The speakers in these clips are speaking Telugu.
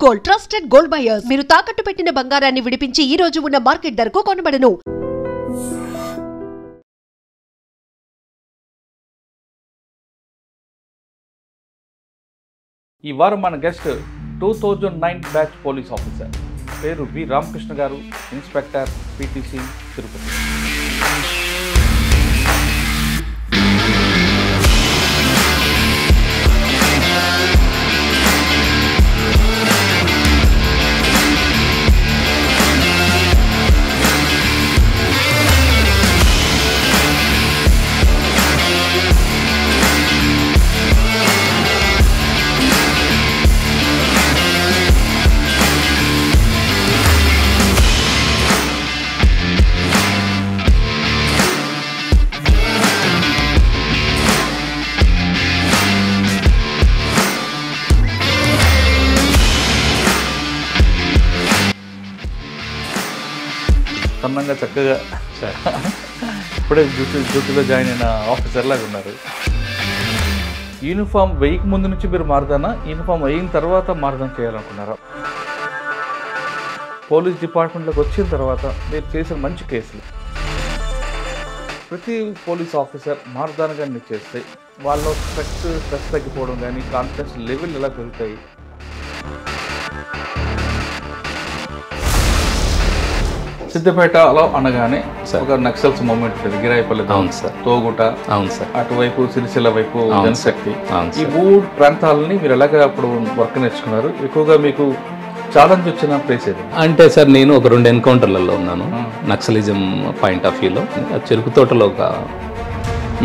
Gold, trusted gold buyers. మీరు తాకట్టు పెట్టిన బంగారాన్ని విడిపించి ఈ రోజు ఉన్న మార్కెట్ ధరకు కొనబడను. ఈ వారం మన గెస్ట్ 2009 బ్యాచ్ పోలీస్ ఆఫీసర్, పేరు వి రామకృష్ణ గారు, ఇన్స్పెక్టర్, పీటీసీ, తిరుపతి. సన్నంగా చక్కగా ఇప్పుడే డ్యూటీలో జాయిన్ అయిన ఆఫీసర్ లాగా ఉన్నారు. యూనిఫామ్ వేయక ముందు నుంచి మీరు మారదానా, యూనిఫామ్ అయిన తర్వాత మారదాం చేయాలనుకున్నారా? పోలీస్ డిపార్ట్మెంట్లోకి వచ్చిన తర్వాత మీరు చేసిన మంచి కేసులు, ప్రతి పోలీస్ ఆఫీసర్ మారదాన కానీ చేస్తే వాళ్ళ స్ట్రెస్ తగ్గిపోవడం కానీ, కాన్ఫిడెన్స్ లెవెల్ ఎలా పెరుగుతాయి? సిద్దిపేట అలా అనగానే ఒక నక్సల్స్ మూవ్మెంట్ ఉంటుంది, గిరాయిపల్లి, తోగుట, అటువైపు సిరిసిల్ల వైపు జనశక్తి, ఈ 3 ప్రాంతాలని మీరు ఎలాగ అప్పుడు వర్క్ నేర్చుకున్నారు? ఎక్కువగా మీకు ఛాలెంజ్ వచ్చిన ప్లేస్ ఏది? అంటే సార్, నేను ఒక 2 ఎన్కౌంటర్లలో ఉన్నాను నక్సలిజం పాయింట్ ఆఫ్ వ్యూలో. చెరుకు తోటలో ఒక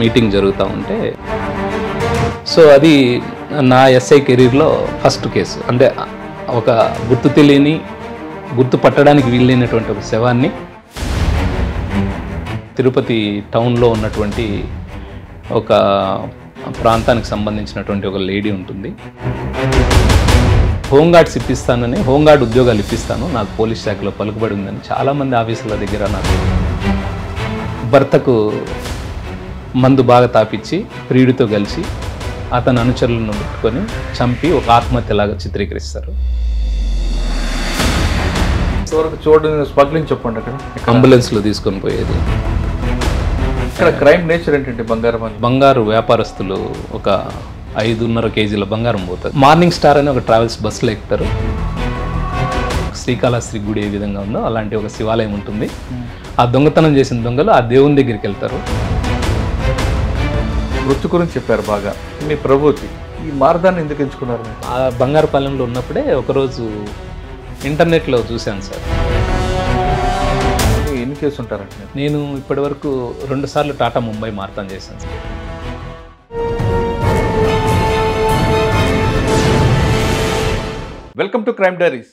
మీటింగ్ జరుగుతూ ఉంటే, సో అది నా ఎస్ఐ కెరీర్లో ఫస్ట్ కేసు. అంటే ఒక గుర్తు తెలియని, గుర్తుపట్టడానికి వీలైనటువంటి ఒక శవాన్ని తిరుపతి టౌన్లో ఉన్నటువంటి ఒక ప్రాంతానికి సంబంధించినటువంటి ఒక లేడీ ఉంటుంది. హోంగార్డ్స్ ఇప్పిస్తానని, హోంగార్డ్ ఉద్యోగాలు ఇప్పిస్తాను, నాకు పోలీస్ శాఖలో పలుకుబడి ఉందని చాలామంది ఆఫీసుల దగ్గర నాకు భర్తకు మందు బాగా తాపిచ్చి ప్రియుడితో కలిసి అతని అనుచరులను పెట్టుకొని చంపి ఒక ఆత్మహత్యలాగా చిత్రీకరిస్తారు. చూడండి, స్మగ్లింగ్ చెప్పండి. అక్కడ అంబులెన్స్లో తీసుకొని పోయేది. ఇక్కడ క్రైమ్ నేచర్ ఏంటంటే బంగారు వ్యాపారస్తులు ఒక 5.5 కేజీల బంగారం పోతుంది. మార్నింగ్ స్టార్ అని ఒక ట్రావెల్స్ బస్సులో ఎక్కుతారు. శ్రీకాళహస్తి గుడి ఏ విధంగా ఉందో అలాంటి ఒక శివాలయం ఉంటుంది. ఆ దొంగతనం చేసిన దొంగలు ఆ దేవుని దగ్గరికి వెళ్తారు. వృత్తి గురించి చెప్పారు బాగా. మీ ప్రభుత్వం ఈ మార్గాన్ని ఎందుకు ఎంచుకున్నారు? ఆ బంగారుపాలెంలో ఉన్నప్పుడే ఒకరోజు ఇంటర్నెట్లో చూశాను సార్. ఎన్ని కేసు ఉంటారంటే? నేను ఇప్పటివరకు 2 సార్లు టాటా ముంబై మారథాన్ చేశాను sir. Welcome to crime diaries.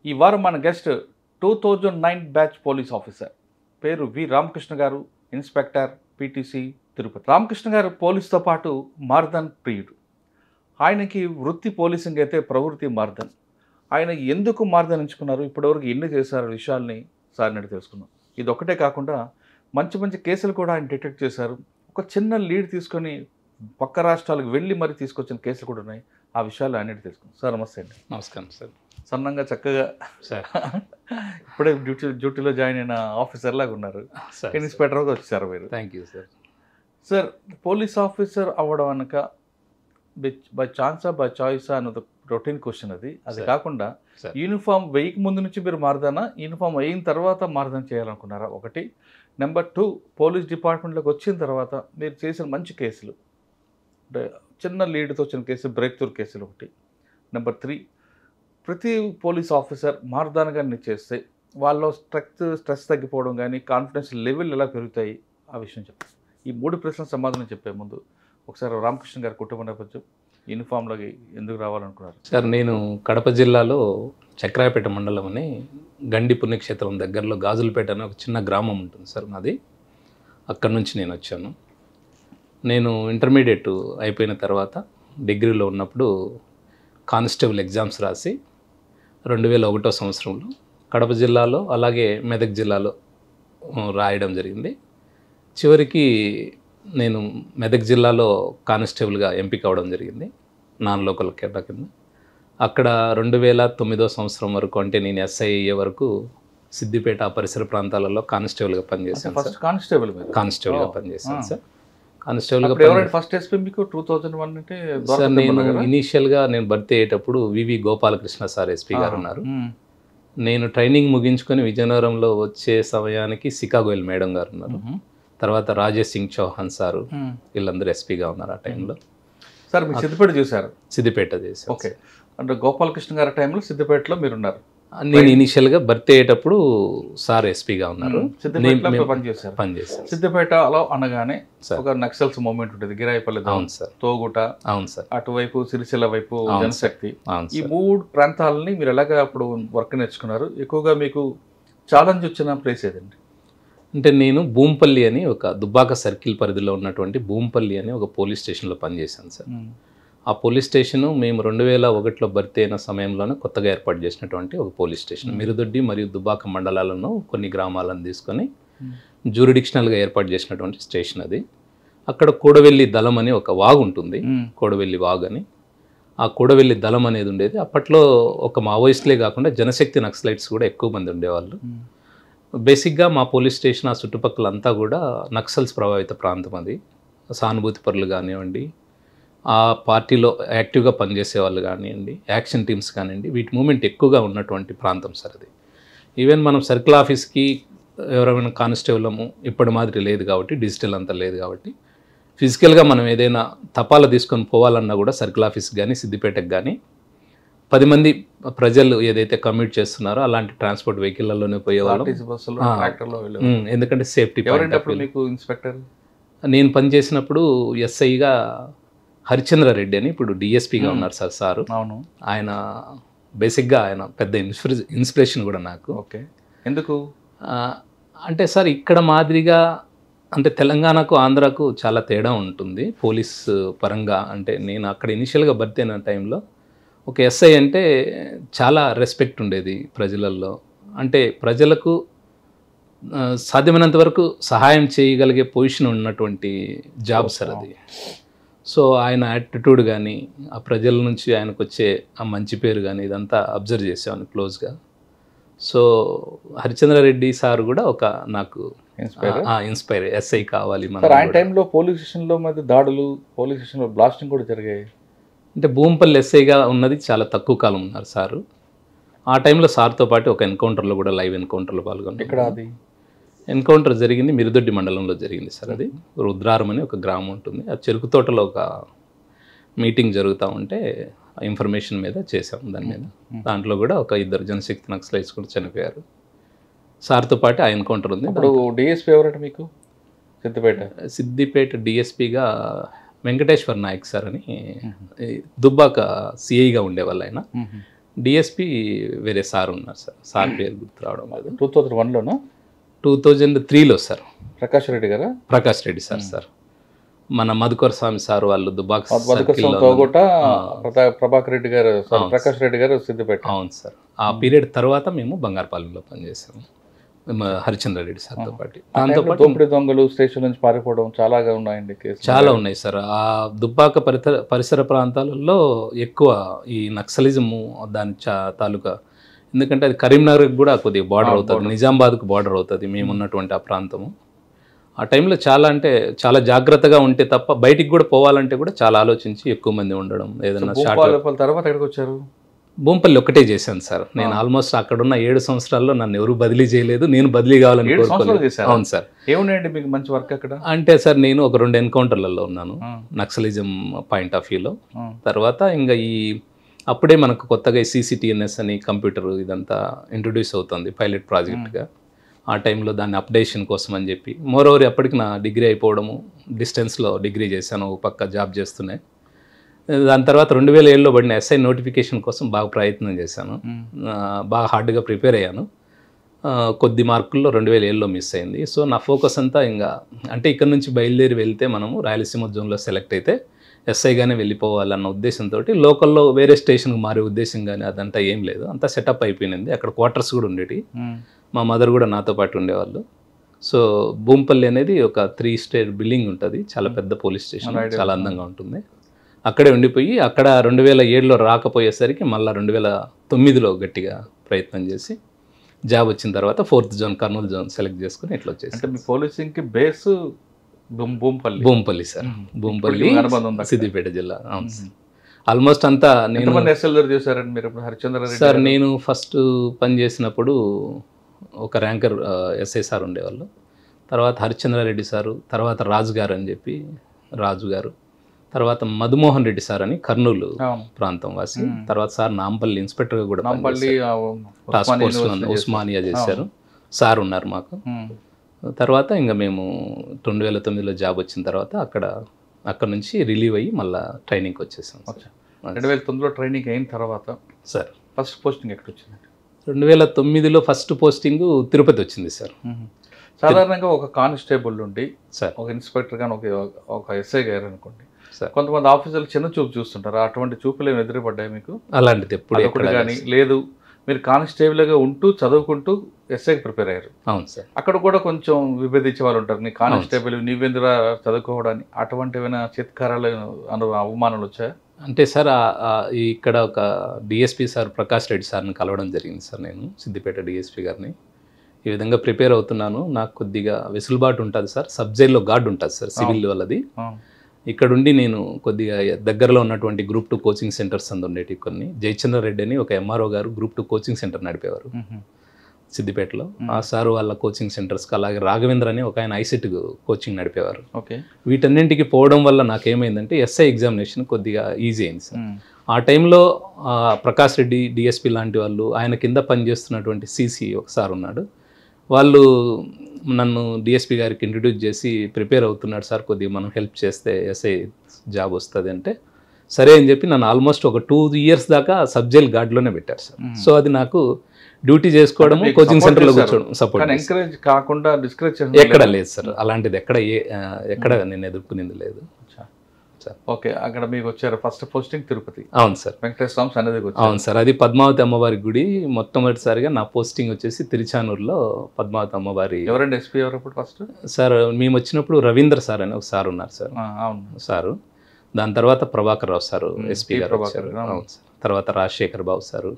ఈ వారం మన గెస్ట్ 2009 బ్యాచ్ పోలీస్ ఆఫీసర్, పేరు వి రామకృష్ణ గారు, ఇన్స్పెక్టర్, పీటీసీ, తిరుపతి. రామకృష్ణ గారు పోలీస్తో పాటు మారథాన్ ప్రియుడు. ఆయనకి వృత్తి పోలీసింగ్ అయితే ప్రవృత్తి మారథాన్. ఆయన ఎందుకు మారథాన్ ఎంచుకున్నారు, ఇప్పటివరకు ఎన్ని చేశారు విషయాల్ని సార్ నడి తెలుసుకున్నాం. ఇది ఒకటే కాకుండా మంచి మంచి కేసులు కూడా ఆయన డిటెక్ట్ చేశారు. ఒక చిన్న లీడ్ తీసుకొని పక్క రాష్ట్రాలకు వెళ్ళి మరీ తీసుకొచ్చిన కేసులు కూడా ఉన్నాయి. ఆ విషయాలు అన్నిటి తెలుసుకున్నాం. సార్ నమస్తే అండి. నమస్కారం సార్. సన్నంగా చక్కగా సార్ ఇప్పుడే డ్యూటీలో జాయిన్ అయిన ఆఫీసర్ లాగా ఉన్నారు. ఇన్స్పెక్టర్గా వచ్చారు మీరు. Thank you sir. Sir, police officer అవ్వడం అనక బై ఛాన్సా బై చాయిసా అన్నది రొటీన్ క్వశ్చన్. అది కాకుండా యూనిఫామ్ వేయక ముందు నుంచి మీరు మారదానా, యూనిఫామ్ అయిన తర్వాత మారదాం చేయాలనుకున్నారా? ఒకటి. నెంబర్ 2, పోలీస్ డిపార్ట్మెంట్లోకి వచ్చిన తర్వాత మీరు చేసిన మంచి కేసులు, అంటే చిన్న లీడ్తో వచ్చిన కేసు, బ్రేక్ త్రూ కేసులు ఒకటి. నెంబర్ 3, ప్రతి పోలీస్ ఆఫీసర్ మారదానగా చేస్తే వాళ్ళ స్ట్రెస్ తగ్గిపోవడం కానీ, కాన్ఫిడెన్స్ లెవెల్ ఎలా పెరుగుతాయి, ఆ విషయం చెప్పండి. ఈ 3 ప్రశ్నల సమాధానం చెప్పే ముందు ఒకసారి రామకృష్ణ గారి కుటుంబ నేపథ్యం, యూనిఫామ్లోకి ఎందుకు రావాలనుకున్నారు? సార్, నేను కడప జిల్లాలో చక్రాయపేట మండలం అని గండి పుణ్యక్షేత్రం దగ్గరలో గాజులపేట అని ఒక చిన్న గ్రామం ఉంటుంది సార్ మాది. అక్కడి నుంచి నేను వచ్చాను. నేను ఇంటర్మీడియట్ అయిపోయిన తర్వాత డిగ్రీలో ఉన్నప్పుడు కానిస్టేబుల్ ఎగ్జామ్స్ రాసి 2001వ సంవత్సరంలో కడప జిల్లాలో అలాగే మెదక్ జిల్లాలో రాయడం జరిగింది. చివరికి నేను మెదక్ జిల్లాలో కానిస్టేబుల్గా ఎంపిక అవడం జరిగింది, నాన్ లోకల్ కేటా కింద. అక్కడ 2009వ సంవత్సరం వరకు అంటే నేను ఎస్ఐ అయ్యే వరకు సిద్దిపేట ఆ పరిసర ప్రాంతాలలో కానిస్టేబుల్గా పనిచేశాను సార్. ఫస్ట్ కానిస్టేబుల్ మీరు కానిస్టేబుల్గా పనిచేశాను సార్. కానిస్టేబుల్గా ఎవరైనా ఫస్ట్ ఎస్పీ మీకు 2001 అంటే సార్ నేను ఇనీషియల్గా నేను భర్తీ అయ్యేటప్పుడు వివి గోపాలకృష్ణ సార్ ఎస్పీ గారు ఉన్నారు. నేను ట్రైనింగ్ ముగించుకొని విజయనగరంలో వచ్చే సమయానికి సికాగోయల్ మేడం గారు ఉన్నారు. తర్వాత రాజేష్ సింగ్ చౌహాన్ సారు వీళ్ళందరూ ఎస్పీగా ఉన్నారు ఆ టైంలో. సార్ మీరు సిద్దిపేట చూసారు? సిద్దిపేట చేశాను. ఓకే, అంటే గోపాలకృష్ణ గారి టైంలో సిద్దిపేటలో మీరు ఉన్నారు. నేను ఇనిషియల్గా భర్తీ అయ్యేటప్పుడు సార్ ఎస్పీగా ఉన్నారు. సిద్దిపేటలో పనిచేశారు. పనిచేశాను. సిద్దిపేటలో అనగానే ఒక నక్సల్స్ మూవ్మెంట్ ఉంటుంది, గిరాయిపల్లి, అవును సార్, తోగుట, అవును సార్, అటువైపు సిరిసిల్ల వైపు జనశక్తి, అవును ఈ 3 ప్రాంతాలని మీరు ఎలాగ అప్పుడు వర్క్ నేర్చుకున్నారు? ఎక్కువగా మీకు ఛాలెంజ్ వచ్చిన ప్లేస్ ఏదండి? అంటే నేను భూంపల్లి అని ఒక దుబ్బాక సర్కిల్ పరిధిలో ఉన్నటువంటి భూంపల్లి అని ఒక పోలీస్ స్టేషన్లో పనిచేశాను సార్. ఆ పోలీస్ స్టేషను మేము 2001లో భర్తీ అయిన సమయంలోనే కొత్తగా ఏర్పాటు చేసినటువంటి ఒక పోలీస్ స్టేషన్. మిరుదొడ్డి మరియు దుబ్బాక మండలాలను కొన్ని గ్రామాలను తీసుకొని జ్యూరిడిక్షనల్గా ఏర్పాటు చేసినటువంటి స్టేషన్ అది. అక్కడ కోడవెల్లి దళం అని ఒక వాగు ఉంటుంది, కోడవెల్లి వాగు అని. ఆ కోడవెల్లి దళం అనేది ఉండేది. అప్పట్లో ఒక మావోయిస్టులే కాకుండా జనశక్తి నక్సలైట్స్ కూడా ఎక్కువ మంది ఉండేవాళ్ళు. బేసిక్గా మా పోలీస్ స్టేషన్ ఆ చుట్టుపక్కలంతా కూడా నక్సల్స్ ప్రభావిత ప్రాంతం అది. సానుభూతి పరులు కానివ్వండి, ఆ పార్టీలో యాక్టివ్గా పనిచేసే వాళ్ళు కానివ్వండి, యాక్షన్ టీమ్స్ కానివ్వండి, వీటి మూమెంట్ ఎక్కువగా ఉన్నటువంటి ప్రాంతం సార్ అది. ఈవెన్ మనం సర్కిల్ ఆఫీస్కి ఎవరైనా కానిస్టేబులము ఇప్పటి మాదిరి లేదు కాబట్టి, డిజిటల్ అంతా లేదు కాబట్టి, ఫిజికల్గా మనం ఏదైనా తపాలా తీసుకొని పోవాలన్నా కూడా సర్కిల్ ఆఫీస్కి కానీ సిద్దిపేటకు కానీ 10 మంది ప్రజలు ఏదైతే కమ్యూట్ చేస్తున్నారో అలాంటి ట్రాన్స్పోర్ట్ వెహికల్లోనే పోయేవాళ్ళం. ఎందుకంటే సేఫ్టీ. మీకు ఇన్స్పెక్టర్ నేను పనిచేసినప్పుడు ఎస్ఐగా హరిచంద్రారెడ్డి అని ఇప్పుడు డిఎస్పీగా ఉన్నారు సార్. సారు అవును, ఆయన బేసిక్గా ఆయన పెద్ద ఇన్స్పిరేషన్ కూడా నాకు. ఓకే, ఎందుకు అంటే సార్ ఇక్కడ మాదిరిగా అంటే తెలంగాణకు ఆంధ్రాకు చాలా తేడా ఉంటుంది పోలీస్ పరంగా. అంటే నేను అక్కడ ఇనిషియల్గా భర్తీ అయిన టైంలో ఒక ఎస్ఐ అంటే చాలా రెస్పెక్ట్ ఉండేది ప్రజలలో. అంటే ప్రజలకు సాధ్యమైనంత వరకు సహాయం చేయగలిగే పొజిషన్ ఉన్నటువంటి జాబ్ సార్ అది. సో ఆయన యాటిట్యూడ్ కానీ ఆ ప్రజల నుంచి ఆయనకు వచ్చే ఆ మంచి పేరు కానీ ఇదంతా అబ్జర్వ్ చేసాను క్లోజ్గా. సో హరిచంద్రారెడ్డి సార్ కూడా ఒక నాకు ఇన్స్పైర్ ఎస్ఐ కావాలి మన. ఆయన టైంలో పోలీస్ స్టేషన్లో మధ్య దాడులు, పోలీస్ స్టేషన్లో బ్లాస్టింగ్ కూడా జరిగాయి. అంటే భూంపల్లి ఎస్ఐగా ఉన్నది చాలా తక్కువ కాలం ఉన్నారు సారు. ఆ టైంలో సార్తో పాటు ఒక ఎన్కౌంటర్లో కూడా లైవ్ ఎన్కౌంటర్లో పాల్గొన్నారు. ఇక్కడ అది ఎన్కౌంటర్ జరిగింది మిరుదొడ్డి మండలంలో జరిగింది సార్. అది రుద్రారం అని ఒక గ్రామం ఉంటుంది. ఆ చెరుకు తోటలో ఒక మీటింగ్ జరుగుతూ ఉంటే ఇన్ఫర్మేషన్ మీద చేసాం దాని మీద. దాంట్లో కూడా ఒక 2 జనశక్తి నక్సలైట్స్ కూడా చనిపోయారు. సార్తో పాటు ఆ ఎన్కౌంటర్ ఉంది. ఇప్పుడు డిఎస్పీ ఎవరంటే మీకు సిద్దిపేట డిఎస్పీగా వెంకటేశ్వర్ నాయక్ సార్ అని దుబ్బాక సిఐగా ఉండేవాళ్ళు ఆయన. డిఎస్పీ వేరే సార్ ఉన్నారు సార్. సార్ పేరు గుర్తు రావడం లేదు. 2001లోనా 2003లో సార్. ప్రకాష్ రెడ్డి గారా? ప్రకాష్ రెడ్డి సార్. సార్ మన మధుకర్ స్వామి సార్ వాళ్ళు దుబ్బాక ప్రభాకర్ రెడ్డి గారు, ప్రకాష్ రెడ్డి గారు సిద్దిపేట. అవును సార్. ఆ పీరియడ్ తర్వాత మేము బంగారపాలెంలో పనిచేసాము హరిచంద్రారెడ్డి సార్తో పాటు. దాంతో పాటు దోపిడీ దొంగలు స్టేషన్ నుంచి పారిపోవడం చాలాగా ఉన్నాయండి కేసులు. చాలా ఉన్నాయి సార్. ఆ దుబ్బాక పరిసర ప్రాంతాలలో ఎక్కువ ఈ నక్సలిజము దాని తాలూకా. ఎందుకంటే అది కరీంనగర్కి కూడా కొద్దిగా బార్డర్ అవుతుంది, నిజామాబాద్కు బార్డర్ అవుతుంది మేము ఉన్నటువంటి ఆ ప్రాంతము. ఆ టైంలో చాలా అంటే చాలా జాగ్రత్తగా ఉంటే తప్ప బయటికి కూడా పోవాలంటే కూడా చాలా ఆలోచించి ఎక్కువ మంది ఉండడం. ఏదైనా తర్వాత ఎక్కడికి వచ్చారు? భూంపల్లి ఒక్కటే చేశాను సార్ నేను. ఆల్మోస్ట్ అక్కడున్న 7 సంవత్సరాల్లో నన్ను ఎవరు బదిలీ చేయలేదు, నేను బదిలీ కావాలని కోరుకోలేదు. అవును సార్. ఏమున్నాయండి మీకు మంచి వర్క్ అక్కడ? అంటే సార్ నేను ఒక 2 ఎన్కౌంటర్లలో ఉన్నాను నక్సలిజం పాయింట్ ఆఫ్ వ్యూలో. తర్వాత ఇంకా అప్పుడే మనకు కొత్తగా CCTNS అని కంప్యూటర్ ఇదంతా ఇంట్రొడ్యూస్ అవుతుంది పైలట్ ప్రాజెక్ట్గా. ఆ టైంలో దాన్ని అప్డేషన్ కోసం అని చెప్పి, మోరోవర్ అప్పటికి నా డిగ్రీ అయిపోవడము, డిస్టెన్స్లో డిగ్రీ చేశాను, పక్క జాబ్ చేస్తున్నాయి. దాని తర్వాత 2007లో పడిన SI నోటిఫికేషన్ కోసం బాగా ప్రయత్నం చేశాను, బాగా హార్డ్గా ప్రిపేర్ అయ్యాను. కొద్ది మార్కుల్లో 2007లో మిస్ అయింది. సో నా ఫోకస్ అంతా ఇంకా అంటే ఇక్కడ నుంచి బయలుదేరి వెళ్తే మనము రాయలసీమ జోన్లో సెలెక్ట్ అయితే SIగానే వెళ్ళిపోవాలన్న ఉద్దేశంతో లోకల్లో వేరే స్టేషన్కి మారే ఉద్దేశం కానీ అదంతా ఏం లేదు, అంతా సెటప్ అయిపోయింది. అక్కడ క్వార్టర్స్ కూడా ఉండేవి, మా మదర్ కూడా నాతో పాటు ఉండేవాళ్ళు. సో భూంపల్లి అనేది ఒక 3 స్టేర్ బిల్డింగ్ ఉంటుంది, చాలా పెద్ద పోలీస్ స్టేషన్, చాలా అందంగా ఉంటుంది. అక్కడే ఉండిపోయి అక్కడ 2007లో రాకపోయేసరికి మళ్ళీ 2009లో గట్టిగా ప్రయత్నం చేసి జాబ్ వచ్చిన తర్వాత 4th zone Kurnool zone select చేసుకుని ఇట్లా వచ్చేసి. అంటే మీ పోలీసింగ్కి బేస్ భూంపల్లి సార్, భూంపల్లి అనుబంధం ఉందా? సిద్దిపేట జిల్లా. అవును సార్. ఆల్మోస్ట్ అంతా నేను ఎస్ఎల్ఆర్ చేశారండి మీరు ఇప్పుడు? హరిచంద్ర రెడ్డి సార్ నేను ఫస్ట్ పని చేసినప్పుడు ఒక ర్యాంకర్ ఎస్ఐ సార్ ఉండేవాళ్ళు, తర్వాత హరిచంద్రారెడ్డి సారు, తర్వాత రాజు గారు అని చెప్పి రాజు గారు, తర్వాత మధుమోహన్ రెడ్డి సార్ అని కర్నూలు ప్రాంతం వాసి, తర్వాత సార్ నాంపల్లి ఇన్స్పెక్టర్గా కూడా టాస్క్ ఫోర్స్లో ఉస్మానియా చేశారు సార్ ఉన్నారు మాకు. తర్వాత ఇంకా మేము 2009లో జాబ్ వచ్చిన తర్వాత అక్కడ నుంచి రిలీవ్ అయ్యి మళ్ళీ ట్రైనింగ్కి వచ్చేసాం. 2009లో ట్రైనింగ్ అయిన తర్వాత సార్ ఫస్ట్ పోస్టింగ్ ఎక్కడ వచ్చింది? 2009లో ఫస్ట్ పోస్టింగ్ తిరుపతి వచ్చింది సార్. సాధారణంగా ఒక కానిస్టేబుల్ నుండి సార్ ఒక ఇన్స్పెక్టర్ కానీ ఒక ఎస్ఐ గారు అనుకోండి, సార్ కొంతమంది ఆఫీసర్లు చిన్న చూపు చూస్తుంటారు. అటువంటి చూపులు ఏమి ఎదురుపడ్డాయి మీకు? అలాంటిది ఎప్పుడు కానీ లేదు, మీరు కానిస్టేబుల్గా ఉంటూ చదువుకుంటూ ఎస్ఐకి ప్రిపేర్ అయ్యారు. అవును సార్. అక్కడ కూడా కొంచెం విభేదించే వాళ్ళు ఉంటారు, నీ కానిస్టేబుల్ నీవెందురా చదువుకోవడానికి, అటువంటి ఏమైనా చిత్కారాలు అవమానాలు వచ్చాయా? అంటే సార్ ఇక్కడ ఒక డిఎస్పీ సార్ ప్రకాష్ రెడ్డి సార్ని కలవడం జరిగింది సార్. నేను సిద్దిపేట డిఎస్పీ గారిని ఈ విధంగా ప్రిపేర్ అవుతున్నాను, నాకు కొద్దిగా వెసులుబాటు ఉంటుంది సార్, సబ్ జైల్లో గార్డ్ ఉంటుంది సార్ సివిల్ వాళ్ళది, ఇక్కడుండి నేను కొద్దిగా దగ్గరలో ఉన్నటువంటి గ్రూప్ 2 కోచింగ్ సెంటర్స్ అందు ఉండేవి కొన్ని. జయచంద్ర రెడ్డి అని ఒక ఎంఆర్ఓ గారు గ్రూప్ 2 కోచింగ్ సెంటర్ నడిపేవారు సిద్దిపేటలో. ఆ సారు వాళ్ళ కోచింగ్ సెంటర్స్కి, అలాగే రాఘవేంద్ర అని ఒక ఆయన ఐసెట్ కోచింగ్ నడిపేవారు. వీటన్నింటికి పోవడం వల్ల నాకేమైందంటే ఎస్ఐ ఎగ్జామినేషన్ కొద్దిగా ఈజీ అయింది సార్. ఆ టైంలో ప్రకాష్ రెడ్డి డిఎస్పీ లాంటి వాళ్ళు, ఆయన కింద పనిచేస్తున్నటువంటి సిసి ఒకసారి ఉన్నాడు, వాళ్ళు నన్ను డిఎస్పీ గారికి ఇంట్రడ్యూస్ చేసి ప్రిపేర్ అవుతున్నాడు సార్, కొద్దిగా మనం హెల్ప్ చేస్తే ఎస్ఐ జాబ్ వస్తుంది అంటే సరే అని చెప్పి నన్ను ఆల్మోస్ట్ ఒక 2 years దాకా సబ్ జైల్ గార్డ్లోనే పెట్టారు సార్. సో అది నాకు డ్యూటీ చేసుకోవడం, కోచింగ్ సెంటర్లో కూర్చోవడం, సపోర్ట్. ఎంకరేజ్ కాకుండా డిస్కరేజ్ ఎక్కడ లేదు సార్, అలాంటిది ఎక్కడ నేను ఎదుర్కొనింది లేదు. ఓకే, అక్కడ మీకు వచ్చారు ఫస్ట్ పోస్టింగ్ తిరుపతి. అవును సార్, వెంకటేశ్వర స్వామి సన్నిధికి వచ్చారు. అవును సార్, అది పద్మావతి అమ్మవారి గుడి. మొట్టమొదటిసారిగా నా పోస్టింగ్ వచ్చేసి తిరుచానూరులో పద్మావతి అమ్మవారి. ఎవరండి ఎస్పీ ఎవరు అప్పుడు ఫస్ట్? సార్ మేము వచ్చినప్పుడు రవీంద్ర సార్ అని ఒక సార్ ఉన్నారు సార్. అవును సారు. దాని తర్వాత ప్రభాకర్ రావు సారు ఎస్పీ గారు వచ్చారు. అవును సార్. తర్వాత Rajasekhar Babu sir,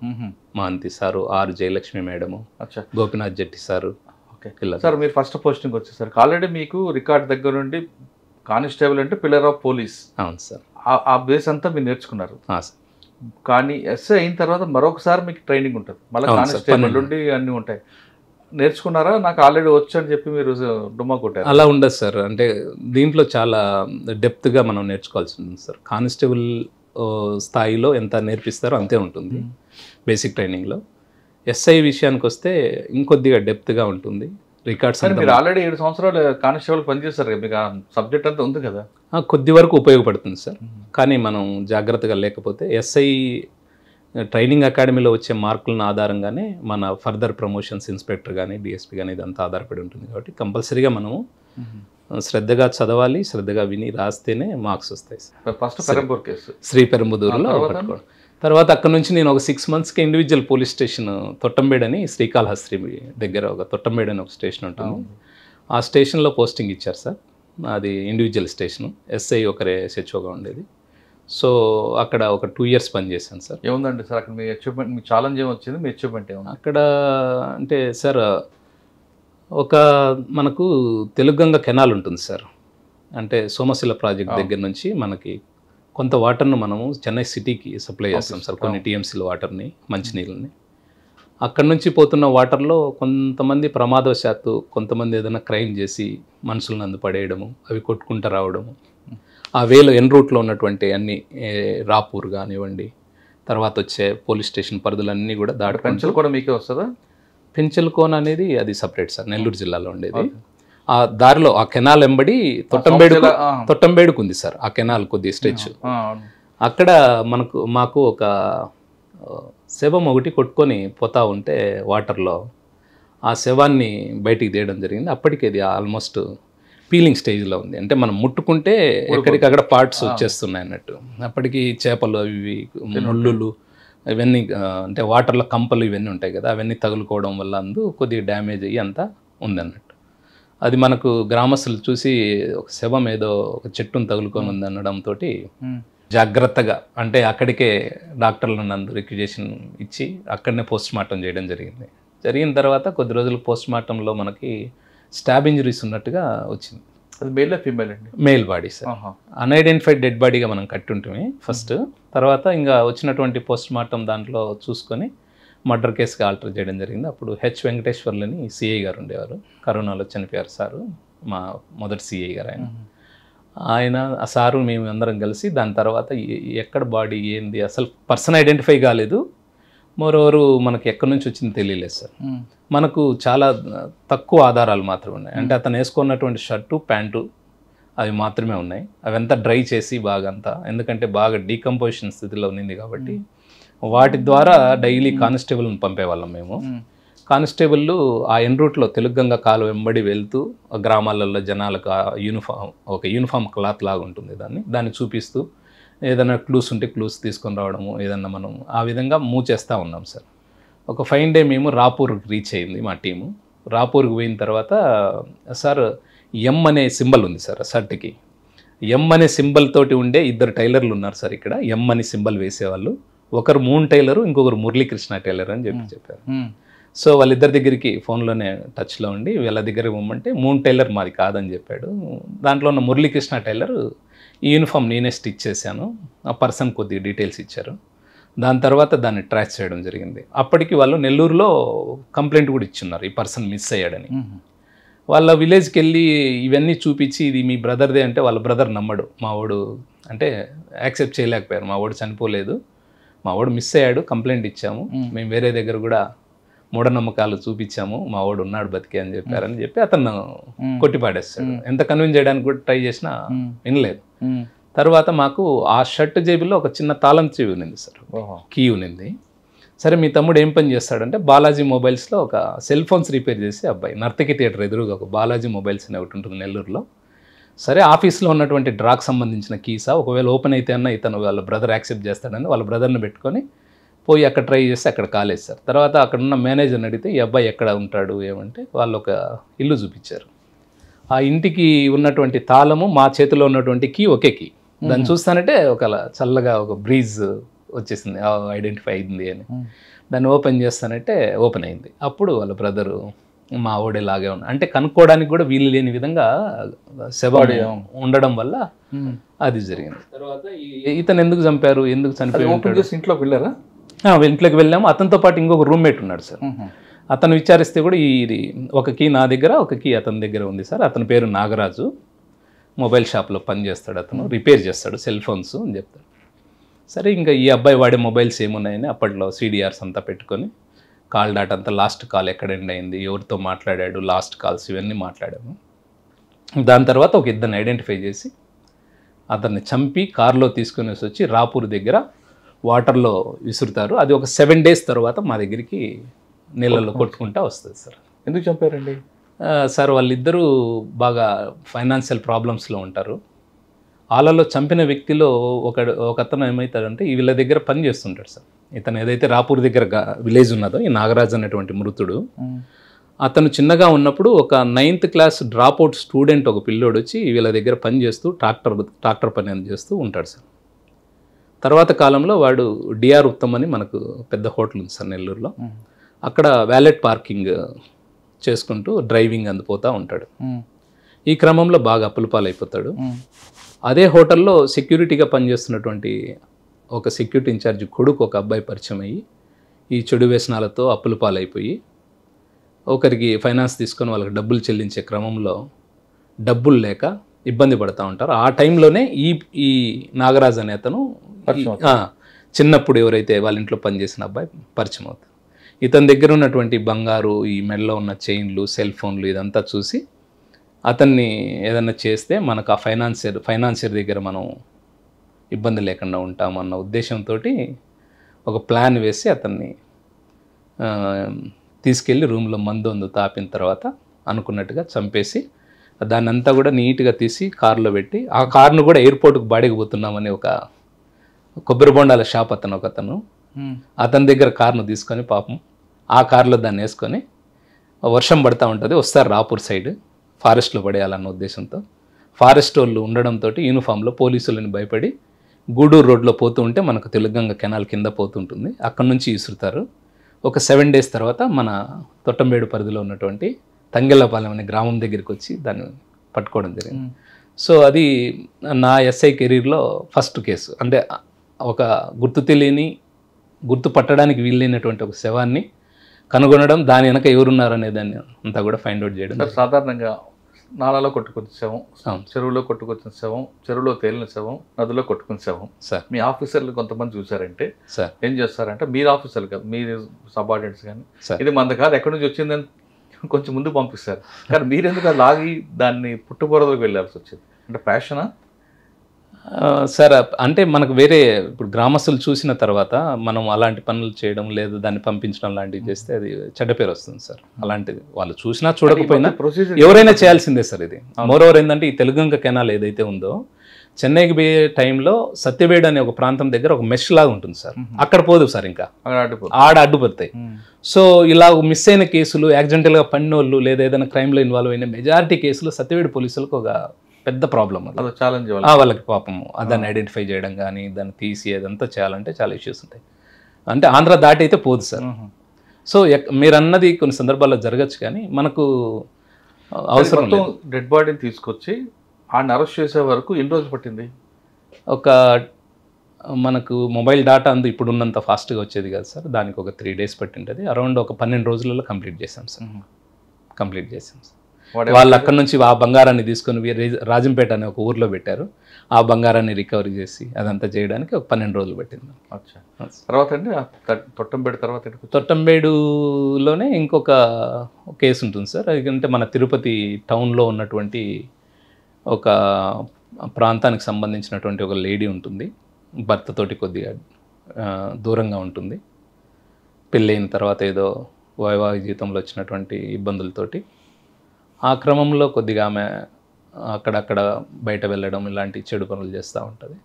Mahanti sir, R Jayalakshmi madam, Gopinath Jetti sir. Sir మీరు ఫస్ట్ పోస్టింగ్ వచ్చేసరికి ఆల్రెడీ మీకు రికార్డ్ దగ్గర నుండి కానిస్టేబుల్ అంటే పిల్లర్ ఆఫ్ పోలీస్. అవును సార్. ఆ బేస్ అంతా మీరు నేర్చుకున్నారు. సార్ కానీ ఎస్ఐ అయిన తర్వాత మరొకసారి మీకు ట్రైనింగ్ ఉంటుంది, మళ్ళీ కానిస్టేబుల్ నుండి అన్నీ ఉంటాయి. నేర్చుకున్నారా? నాకు ఆల్రెడీ వచ్చు అని చెప్పి మీరు డుమ్మా కొట్టారు? అలా ఉండదు సార్. అంటే దీంట్లో చాలా డెప్త్గా మనం నేర్చుకోవాల్సి ఉంటుంది సార్. కానిస్టేబుల్ స్థాయిలో ఎంత నేర్పిస్తారో అంతే ఉంటుంది బేసిక్ ట్రైనింగ్లో. ఎస్ఐ విషయానికి వస్తే ఇంకొద్దిగా డెప్త్గా ఉంటుంది. రికార్డ్స్ మీరు ఆల్రెడీ 7 సంవత్సరాలు కానిస్టేబుల్ పనిచేస్తారు, మీకు ఆ సబ్జెక్ట్ అంతా ఉంది కదా. కొద్ది వరకు ఉపయోగపడుతుంది సార్. కానీ మనం జాగ్రత్తగా లేకపోతే ఎస్ఐ ట్రైనింగ్ అకాడమీలో వచ్చే మార్కులను ఆధారంగానే మన ఫర్దర్ ప్రమోషన్స్, ఇన్స్పెక్టర్ కానీ డిఎస్పీ కానీ ఇదంతా ఆధారపడి ఉంటుంది. కాబట్టి కంపల్సరీగా మనము శ్రద్ధగా చదవాలి, శ్రద్ధగా విని రాస్తేనే మార్క్స్ వస్తాయి sir. First Perambur case, Sri పెరంబుదూరులో. తర్వాత అక్కడ నుంచి నేను ఒక 6 monthsకి ఇండివిజువల్ పోలీస్ స్టేషన్ తొట్టంబేడ్ అని, శ్రీకాళహస్తి దగ్గర ఒక తొట్టంబేడ్ అని ఒక స్టేషన్ ఉంటుంది. ఆ స్టేషన్లో పోస్టింగ్ ఇచ్చారు సార్. అది ఇండివిజువల్ స్టేషను, ఎస్ఐ ఒకరే SHOగా ఉండేది. సో అక్కడ ఒక 2 years పనిచేశాను సార్. ఏముందండి సార్ అక్కడ మీ అచీవ్మెంట్, మీ ఛాలెంజ్ ఏమొచ్చింది, మీ అచీవ్మెంట్ ఏముంది అక్కడ అంటే సార్? ఒక మనకు తెలుగంగ కెనాల్ ఉంటుంది సార్. అంటే సోమశిల ప్రాజెక్ట్ దగ్గర నుంచి మనకి కొంత వాటర్ను మనము చెన్నై సిటీకి సప్లై చేస్తాం సార్, కొన్ని టీఎంసీల వాటర్ని, మంచినీళ్ళని. అక్కడ నుంచి పోతున్న వాటర్లో కొంతమంది ప్రమాదవశాత్తు, కొంతమంది ఏదైనా క్రైమ్ చేసి మనుషులను అందుపడేయడము, అవి కొట్టుకుంటూ రావడము, ఆ వేలో ఎన్ రూట్లో ఉన్నటువంటి అన్ని రాపూర్ కానివ్వండి, తర్వాత వచ్చే పోలీస్ స్టేషన్ పరిధులన్నీ కూడా దాటి. పెన్షన్ కూడా మీకే వస్తుందా? పెంచల్కోన అనేది అది సపరేట్ సార్, నెల్లూరు జిల్లాలో ఉండేది. ఆ దారిలో ఆ కెనాల్ ఎంబడి తొట్టంబేడుకు ఉంది సార్ ఆ కెనాల్ కొద్ది స్ట్రెచ్. అక్కడ మాకు ఒక శవం ఒకటి కొట్టుకొని పోతా ఉంటే వాటర్లో ఆ శవాన్ని బయటికి తీయడం జరిగింది. అప్పటికి అది ఆల్మోస్ట్ పీలింగ్ స్టేజ్లో ఉంది. అంటే మనం ముట్టుకుంటే ఎక్కడికక్కడ పార్ట్స్ వచ్చేస్తున్నాయి అన్నట్టు. అప్పటికి చేపలు, అవి ముళ్ళులు, ఇవన్నీ అంటే వాటర్లో కంపలు ఇవన్నీ ఉంటాయి కదా, అవన్నీ తగులుకోవడం వల్ల కొద్దిగా డ్యామేజ్ అయ్యి అంతా ఉందన్నట్టు. అది మనకు గ్రామస్తులు చూసి ఒక శవం ఏదో ఒక చెట్టును తగులుకొని ఉంది అనడంతో జాగ్రత్తగా అంటే అక్కడికే డాక్టర్లు నందు రిక్విజేషన్ ఇచ్చి అక్కడనే పోస్ట్ మార్టం చేయడం జరిగింది. జరిగిన తర్వాత కొద్ది రోజులు పోస్ట్ మార్టంలో మనకి స్టాబ్ ఇంజరీస్ ఉన్నట్టుగా వచ్చింది. అది మేల్ ఫీమేల్ అండి? Male body sir. Unidentified dead బాడీగా మనం కట్టుంటామే ఫస్ట్. తర్వాత ఇంకా వచ్చినటువంటి పోస్ట్ మార్టం దాంట్లో చూసుకొని మర్డర్ కేసుగా ఆల్టర్ చేయడం జరిగింది. అప్పుడు వెంకటేశ్వర్లని సిఐ గారు ఉండేవారు, కరోనాలో చనిపోయారు సారు, మా మొదటి సిఐ గారు ఆయన. ఆ సారు మేము అందరం కలిసి దాని తర్వాత ఎక్కడ బాడీ ఏంది అసలు పర్సన్ ఐడెంటిఫై కాలేదు. మరోవరు మనకి ఎక్కడి నుంచి వచ్చింది తెలియలేదు సార్. మనకు చాలా తక్కువ ఆధారాలు మాత్రమే ఉన్నాయి. అంటే అతను వేసుకున్నటువంటి షర్టు ప్యాంటు అవి మాత్రమే ఉన్నాయి. అవంతా డ్రై చేసి బాగా అంతా, ఎందుకంటే బాగా డీకంపోజిషన్ స్థితిలో ఉన్నింది కాబట్టి వాటి ద్వారా డైలీ కానిస్టేబుల్ని పంపేవాళ్ళం మేము. కానిస్టేబుళ్ళు ఆ ఎన్ రూట్లో తెలుగంగ కాలు వెంబడి వెళ్తూ గ్రామాలలో జనాలకు యూనిఫామ్ క్లాత్ లాగా ఉంటుంది, దాన్ని చూపిస్తూ ఏదైనా క్లూస్ ఉంటే క్లూస్ తీసుకొని రావడము, ఏదన్నా మనం ఆ విధంగా మూవ్ చేస్తూ ఉన్నాం సార్. ఒక ఫైన్ డే మేము రాపూర్కి రీచ్ అయింది మా టీము. రాపూర్కి పోయిన తర్వాత సార్ ఎం అనే సింబల్ ఉంది సార్ షర్ట్కి. ఎం అనే సింబల్ తోటి ఉండే 2 టైలర్లు ఉన్నారు సార్ ఇక్కడ. ఎం అని సింబల్ వేసేవాళ్ళు. ఒకరు మూన్ టైలరు, ఇంకొకరు మురళీకృష్ణ టైలర్ అని చెప్పారు. సో వాళ్ళిద్దరి దగ్గరికి ఫోన్లోనే టచ్లో ఉండి వీళ్ళ దగ్గరికి పోమంటే మూన్ టైలర్ మాది కాదని చెప్పాడు. దాంట్లో ఉన్న మురళీకృష్ణ టైలర్ ఈ యూనిఫామ్ నేనే స్టిచ్ చేశాను, ఆ పర్సన్ కొద్దిగా డీటెయిల్స్ ఇచ్చారు. దాని తర్వాత దాన్ని ట్రాక్ చేయడం జరిగింది. అప్పటికి వాళ్ళు నెల్లూరులో కంప్లైంట్ కూడా ఇచ్చున్నారు ఈ పర్సన్ మిస్ అయ్యాడని. వాళ్ళ విలేజ్కి వెళ్ళి ఇవన్నీ చూపించి ఇది మీ బ్రదర్దే అంటే వాళ్ళ బ్రదర్ నమ్మడు. మా వాడు అంటే యాక్సెప్ట్ చేయలేకపోయారు. మా వాడు చనిపోలేదు, మా వాడు మిస్ అయ్యాడు, కంప్లైంట్ ఇచ్చాము, మేము వేరే దగ్గర కూడా మూఢనమ్మకాలు చూపించాము, మా వాడు ఉన్నాడు బతికే అని చెప్పారని చెప్పి అతను కొట్టిపాడేస్తాడు. ఎంత కన్విన్స్ చేయడానికి కూడా ట్రై చేసినా వినలేదు. తర్వాత మాకు ఆ షర్ట్ జేబులో ఒక చిన్న తాళం చెవి ఉన్నింది సార్, కీ ఉన్నింది. సరే మీ తమ్ముడు ఏం పని చేస్తాడంటే బాలాజీ మొబైల్స్లో ఒక సెల్ ఫోన్స్ రిపేర్ చేసే అబ్బాయి, నర్తకి థియేటర్ ఎదురుగా ఒక బాలాజీ మొబైల్స్ అనే ఒకటి ఉంటుంది నెల్లూరులో. సరే ఆఫీస్లో ఉన్నటువంటి డ్రాగ్ సంబంధించిన కీసా, ఒకవేళ ఓపెన్ అయితే అన్న ఇతను వాళ్ళ బ్రదర్ యాక్సెప్ట్ చేస్తాడని వాళ్ళ బ్రదర్ని పెట్టుకొని పోయి అక్కడ ట్రై చేస్తే అక్కడ కాలేదు సార్. తర్వాత అక్కడ ఉన్న మేనేజర్ని అడిగితే ఈ అబ్బాయి ఎక్కడ ఉంటాడు ఏమంటే వాళ్ళు ఒక ఇల్లు చూపించారు. ఆ ఇంటికి ఉన్నటువంటి తాళము మా చేతిలో ఉన్నటువంటి కీ ఒకే కీ. దాన్ని చూస్తానంటే ఒక చల్లగా ఒక బ్రీజ్ వచ్చేసింది, ఐడెంటిఫై అయింది అని. దాన్ని ఓపెన్ చేస్తానంటే ఓపెన్ అయింది. అప్పుడు వాళ్ళ బ్రదరు మా ఓడేలాగే ఉన్నా అంటే కనుక్కోవడానికి కూడా వీలు లేని విధంగా శవం ఉండడం వల్ల అది జరిగింది. తర్వాత ఇతను ఎందుకు చంపారు, ఎందుకు చనిపోయి ఇంట్లోకి వెళ్ళారా? ఇంట్లోకి వెళ్ళాము. అతనితో పాటు ఇంకొక రూమ్మేట్ ఉన్నాడు సార్. అతను విచారిస్తే కూడా ఇది ఒక కీ నా దగ్గర, ఒక కీ అతని దగ్గర ఉంది సార్. అతని పేరు నాగరాజు, మొబైల్ షాప్లో పనిచేస్తాడు, అతను రిపేర్ చేస్తాడు సెల్ ఫోన్స్ అని చెప్తాడు. సరే ఇంకా ఈ అబ్బాయి వాడే మొబైల్స్ ఏమున్నాయని అప్పట్లో CDRs అంతా పెట్టుకొని కాల్ డాటా అంతా, లాస్ట్ కాల్ ఎక్కడ ఎండ్ అయింది, ఎవరితో మాట్లాడాడు, లాస్ట్ కాల్స్ ఇవన్నీ మాట్లాడాము. దాని తర్వాత ఒక ఇద్దరిని ఐడెంటిఫై చేసి అతన్ని చంపి కారులో తీసుకుని వచ్చి రాపూర్ దగ్గర వాటర్లో విసురుతారు. అది ఒక 7 days తర్వాత మా దగ్గరికి నీళ్ళల్లో కొట్టుకుంటా వస్తుంది సార్. ఎందుకు చంపారండి సార్? వాళ్ళిద్దరూ బాగా ఫైనాన్షియల్ ప్రాబ్లమ్స్లో ఉంటారు. వాళ్ళలో చంపిన వ్యక్తిలో ఒకతను ఏమవుతాడంటే వీళ్ళ దగ్గర పని చేస్తుంటాడు సార్. ఇతను ఏదైతే రాపూర్ దగ్గర విలేజ్ ఉన్నదో ఈ నాగరాజు అనేటువంటి మృతుడు, అతను చిన్నగా ఉన్నప్పుడు ఒక 9th class డ్రాప్అవుట్ స్టూడెంట్ ఒక పిల్లోడు వచ్చి వీళ్ళ దగ్గర పని చేస్తూ ట్రాక్టర్ పని అని చేస్తూ ఉంటాడు సార్. తర్వాత కాలంలో వాడు డిఆర్ ఉత్తమ్ అని మనకు పెద్ద హోటల్ ఉంది సార్ నెల్లూరులో, అక్కడ వ్యాలెట్ పార్కింగ్ చేసుకుంటూ డ్రైవింగ్ అందిపోతూ ఉంటాడు. ఈ క్రమంలో బాగా అప్పులపాలైపోతాడు. అదే హోటల్లో సెక్యూరిటీగా పనిచేస్తున్నటువంటి ఒక సెక్యూరిటీ ఇన్ఛార్జ్ కొడుకు ఒక అబ్బాయి పరిచయం అయ్యి ఈ చెడు వ్యసనాలతో అప్పులపాలైపోయి ఒకరికి ఫైనాన్స్ తీసుకొని వాళ్ళకి డబ్బులు చెల్లించే క్రమంలో డబ్బులు లేక ఇబ్బంది పడుతూ ఉంటారు. ఆ టైంలోనే ఈ నాగరాజ్ అనే అతను చిన్నప్పుడు ఎవరైతే వాళ్ళ ఇంట్లో పనిచేసిన అబ్బాయి పరిచయం అవుతారు. ఇతని దగ్గర ఉన్నటువంటి బంగారు, ఈ మెడలో ఉన్న చైన్లు, సెల్ ఫోన్లు ఇదంతా చూసి అతన్ని ఏదన్నా చేస్తే మనకు ఆ ఫైనాన్షియర్ దగ్గర మనం ఇబ్బంది లేకుండా ఉంటామన్న ఉద్దేశంతో ఒక ప్లాన్ వేసి అతన్ని తీసుకెళ్ళి రూమ్లో మందు తాపిన తర్వాత అనుకున్నట్టుగా చంపేసి దాన్ని అంతా కూడా నీట్గా తీసి కారులో పెట్టి, ఆ కారును కూడా ఎయిర్పోర్ట్కి బాడీకి పోతున్నామని ఒక కొబ్బరి బొండాల షాప్ ఒకతను అతని దగ్గర కారును తీసుకొని పాపం ఆ కారులో దాన్ని వేసుకొని వర్షం పడుతూ ఉంటుంది, వస్తారు రాపూర్ సైడ్ ఫారెస్ట్లో పడేయాలన్న ఉద్దేశంతో. ఫారెస్ట్ వాళ్ళు ఉండడంతో యూనిఫామ్లో పోలీసులని భయపడి గూడూరు రోడ్లో పోతూ ఉంటే మనకు తెలుగంగ కెనాల్ కింద పోతుంటుంది, అక్కడ నుంచి ఇసురుతారు. ఒక 7 days తర్వాత మన తొట్టంబేడు పరిధిలో ఉన్నటువంటి తంగెళ్ళపాలెం అనే గ్రామం దగ్గరికి వచ్చి దాన్ని పట్టుకోవడం జరిగింది. సో అది నా ఎస్ఐ కెరీర్లో ఫస్ట్ కేసు. అంటే ఒక గుర్తు పట్టడానికి వీలైనటువంటి ఒక శవాన్ని కనుగొనడం, దాని వెనక ఎవరున్నారనే దాన్ని అంతా కూడా ఫైండ్ అవుట్ చేయడం. సాధారణంగా నాలాలో కొట్టుకొచ్చిన శవం, చెరువులో కొట్టుకొచ్చిన శవం, చెరువులో తేలిన శవం, నదిలో కొట్టుకున్న శవం సార్ మీ ఆఫీసర్లు కొంతమంది చూసారంటే సార్ ఏం చేస్తారంటే, మీరు ఆఫీసర్లు కాదు, మీరు సబార్డినేట్స్ కానీ ఇది మంద కాదు ఎక్కడి నుంచి వచ్చిందని కొంచెం ముందు పంపిస్తారు. కానీ మీరెందుకు అది లాగి దాన్ని పుట్టుబోరలకు వెళ్ళాల్సి వచ్చింది? అంటే ప్యాషనా? సార్ అంటే మనకు వేరే ఇప్పుడు గ్రామస్తులు చూసిన తర్వాత మనం అలాంటి పనులు చేయడం లేదా దాన్ని పంపించడం లాంటివి చేస్తే అది చెడ్డ పేరు వస్తుంది సార్. అలాంటిది వాళ్ళు చూసినా చూడకపోయినా ఎవరైనా చేయాల్సిందే సార్. ఇది మోరోవర్ ఏంటంటే ఈ తెలుగంగ కెనాల్ ఏదైతే ఉందో చెన్నైకి పోయే టైంలో సత్యవేడు అనే ఒక ప్రాంతం దగ్గర ఒక మెష్ లాగా ఉంటుంది సార్. అక్కడ పోదు సార్, ఇంకా ఆడ అడ్డుపడతాయి. సో ఇలా మిస్ అయిన కేసులు, యాక్సిడెంటల్గా పడినోళ్ళు లేదా ఏదైనా క్రైమ్లో ఇన్వాల్వ్ అయిన మెజారిటీ కేసులు సత్యవేడు పోలీసులకు ఒక పెద్ద ప్రాబ్లం. అది ఛాలెంజ్ వాళ్ళకి పాపము దాన్ని ఐడెంటిఫై చేయడం కానీ దాన్ని తీసి అదంతా చేయాలంటే చాలా ఇష్యూస్ ఉంటాయి. అంటే ఆంధ్ర దాటి అయితే పోదు సార్. సో మీరు అన్నది కొన్ని సందర్భాల్లో జరగచ్చు, కానీ మనకు అవసరం లేదు. డెడ్ బాడీని తీసుకొచ్చి ఆయన అరెస్ట్ చేసే వరకు ఎన్ని రోజులు పట్టింది? ఒక మనకు మొబైల్ డేటా అందు ఇప్పుడు ఉన్నంత ఫాస్ట్గా వచ్చేది కాదు సార్. దానికి ఒక 3 days పట్టింటుంది. అరౌండ్ ఒక 12 రోజులలో కంప్లీట్ చేసాం సార్. వాళ్ళు అక్కడ నుంచి ఆ బంగారాన్ని తీసుకొని రాజంపేట అనే ఒక ఊర్లో పెట్టారు. ఆ బంగారాన్ని రికవరీ చేసి అదంతా చేయడానికి ఒక 12 రోజులు పట్టింది. తర్వాత అండి తొట్టంబేడులోనే ఇంకొక కేసు ఉంటుంది సార్. ఎందుకంటే మన తిరుపతి టౌన్లో ఉన్నటువంటి ఒక ప్రాంతానికి సంబంధించినటువంటి ఒక లేడీ ఉంటుంది. భర్తతోటి కొద్దిగా దూరంగా ఉంటుంది. పెళ్ళైన తర్వాత ఏదో వైవాహిక జీవితంలో వచ్చినటువంటి ఇబ్బందులతోటి ఆ క్రమంలో కొద్దిగా ఆమె అక్కడక్కడ బయట వెళ్ళడం ఇలాంటి చెడు పనులు చేస్తూ ఉంటుంది.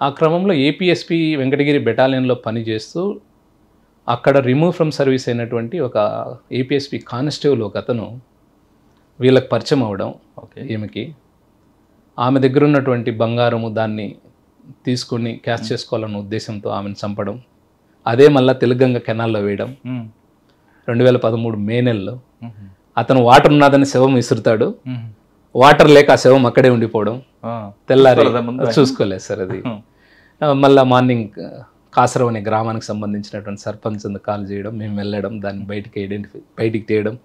ఆ క్రమంలో ఏపీఎస్పీ వెంకటగిరి బెటాలియన్లో పనిచేస్తూ అక్కడ రిమూవ్ ఫ్రమ్ సర్వీస్ అయినటువంటి ఒక ఏపీఎస్పీ కానిస్టేబుల్ ఒక అతను వీళ్ళకి పరిచయం అవ్వడం, ఈమెకి ఆమె దగ్గర ఉన్నటువంటి బంగారము దాన్ని తీసుకొని క్యాష్ చేసుకోవాలన్న ఉద్దేశంతో ఆమెను చంపడం, అదే మళ్ళీ తెలుగంగ కెనాల్లో వేయడం. 2013 మే నెలలో అతను వాటర్ ఉన్నదని శవం విసురుతాడు. వాటర్ లేక ఆ శవం అక్కడే ఉండిపోవడం, తెల్లారి చూసుకోలేదు సార్. అది మళ్ళీ మార్నింగ్ కాసరం అనే గ్రామానికి సంబంధించినటువంటి సర్పంచ్ కాల్ చేయడం, మేము వెళ్ళడం, దాన్ని బయటికి తీయడం,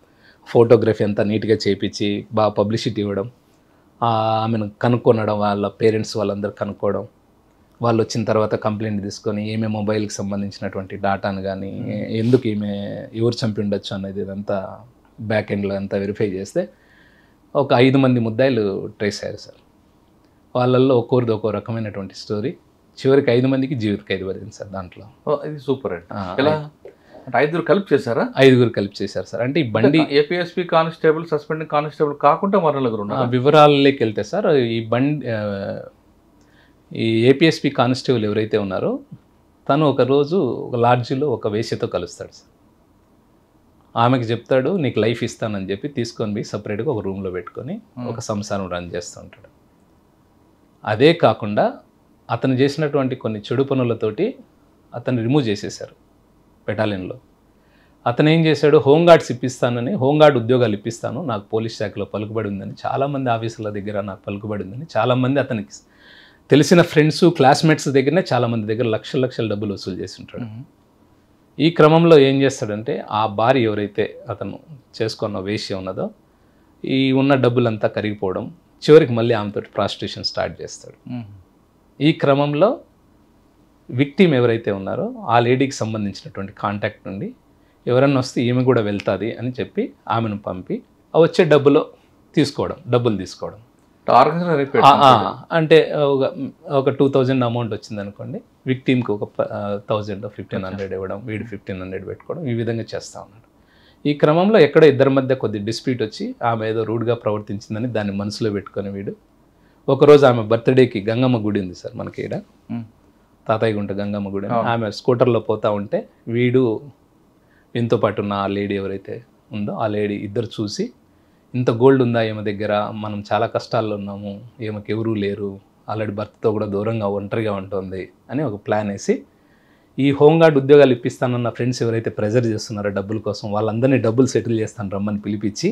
ఫోటోగ్రఫీ అంతా నీట్గా చేయించి బాగా పబ్లిసిటీ ఇవ్వడం, ఆమెను కనుక్కొనడం, వాళ్ళ పేరెంట్స్ వాళ్ళందరూ కనుక్కోవడం, వాళ్ళు వచ్చిన తర్వాత కంప్లైంట్ తీసుకొని ఈమె మొబైల్కి సంబంధించినటువంటి డాటాను కానీ ఎందుకు ఈమె ఎవరు చంపి ఉండొచ్చు అనేది ఇదంతా బ్యాక్ ఎండ్లో అంతా వెరిఫై చేస్తే ఒక 5 మంది ముద్దాయిలు ట్రేస్ అయ్యారు సార్. వాళ్ళల్లో ఒక్కొక్కరిది ఒక్కో రకమైనటువంటి స్టోరీ. చివరికి 5 మందికి జీవిత ఖైదు పడింది సార్. దాంట్లో ఇది సూపర్ అండి. 5 కలిపి చేశారా? 5 కలిపి చేశారు సార్. అంటే ఈ బండి ఏపీఎస్పీ కానిస్టేబుల్, సస్పెండెడ్ కానిస్టేబుల్ కాకుండా మరొకరు వివరాలలోకి వెళ్తే సార్, ఈ ఏపీఎస్పీ కానిస్టేబుల్ ఎవరైతే ఉన్నారో తను ఒకరోజు ఒక లాడ్జిలో ఒక వేశ్యతో కలుస్తాడు సార్. ఆమెకి చెప్తాడు నీకు లైఫ్ ఇస్తానని చెప్పి తీసుకొని పోయి సపరేట్గా ఒక రూమ్లో పెట్టుకొని ఒక సంసారం రన్ చేస్తూ ఉంటాడు. అదే కాకుండా అతను చేసినటువంటి కొన్ని చెడు పనులతోటి అతన్ని రిమూవ్ చేసేశారు బెటాలియన్లో. అతను ఏం చేశాడు, హోంగార్డ్స్ ఇప్పిస్తానని, హోంగార్డ్ ఉద్యోగాలు ఇప్పిస్తాను, నాకు పోలీస్ శాఖలో పలుకుబడి ఉందని, చాలామంది ఆఫీసుల దగ్గర నాకు పలుకుబడి ఉందని చాలామంది అతనికి తెలిసిన ఫ్రెండ్స్ క్లాస్మేట్స్ దగ్గరనే చాలామంది దగ్గర లక్షల డబ్బులు వసూలు చేసి ఉంటాడు. ఈ క్రమంలో ఏం చేస్తాడంటే ఆ భార్య ఎవరైతే అతను చేసుకున్న వేశ్య ఉన్నదో ఈ ఉన్న డబ్బులంతా కరిగిపోవడం, చివరికి మళ్ళీ ఆమెతో ప్రాస్టిట్యూషన్ స్టార్ట్ చేస్తాడు. ఈ క్రమంలో విక్టిమ్ ఎవరైతే ఉన్నారో ఆ లేడీకి సంబంధించినటువంటి కాంటాక్ట్ నుండి ఎవరన్నా వస్తే ఈమె కూడా వెళ్తుంది అని చెప్పి ఆమెను పంపి వచ్చే డబ్బులు తీసుకోవడం. అంటే ఒక 2000 అమౌంట్ వచ్చింది అనుకోండి, విక్టిమ్కి ఒక 1000 1500 ఇవ్వడం, వీడు 1500 పెట్టుకోవడం, ఈ విధంగా చేస్తూ ఉన్నాడు. ఈ క్రమంలో ఎక్కడో ఇద్దరి మధ్య కొద్ది డిస్ప్యూట్ వచ్చి ఆమె ఏదో రూడ్గా ప్రవర్తించిందని దాన్ని మనసులో పెట్టుకొని వీడు ఒకరోజు ఆమె బర్త్డేకి గంగమ్మ గుడి ఉంది సార్ మనకి ఇక్కడ, తాతయ్య గుంట గంగమ్మ గుడి, ఆమె స్కూటర్లో పోతూ ఉంటే వీడు వీంతో పాటు ఉన్న ఆ లేడీ ఎవరైతే ఉందో ఆ లేడీ ఇద్దరు చూసి ఇంత గోల్డ్ ఉందా ఈమె దగ్గర, మనం చాలా కష్టాల్లో ఉన్నాము, ఈమెకి ఎవరూ లేరు ఆల్రెడీ భర్తతో కూడా దూరంగా ఒంటరిగా ఉంటుంది అని ఒక ప్లాన్ వేసి ఈ హోంగార్డ్ ఉద్యోగాలు ఇప్పిస్తానన్న ఫ్రెండ్స్ ఎవరైతే ప్రెజర్ చేస్తున్నారో డబ్బుల కోసం వాళ్ళందరినీ డబ్బులు సెటిల్ చేస్తాను రమ్మని పిలిపించి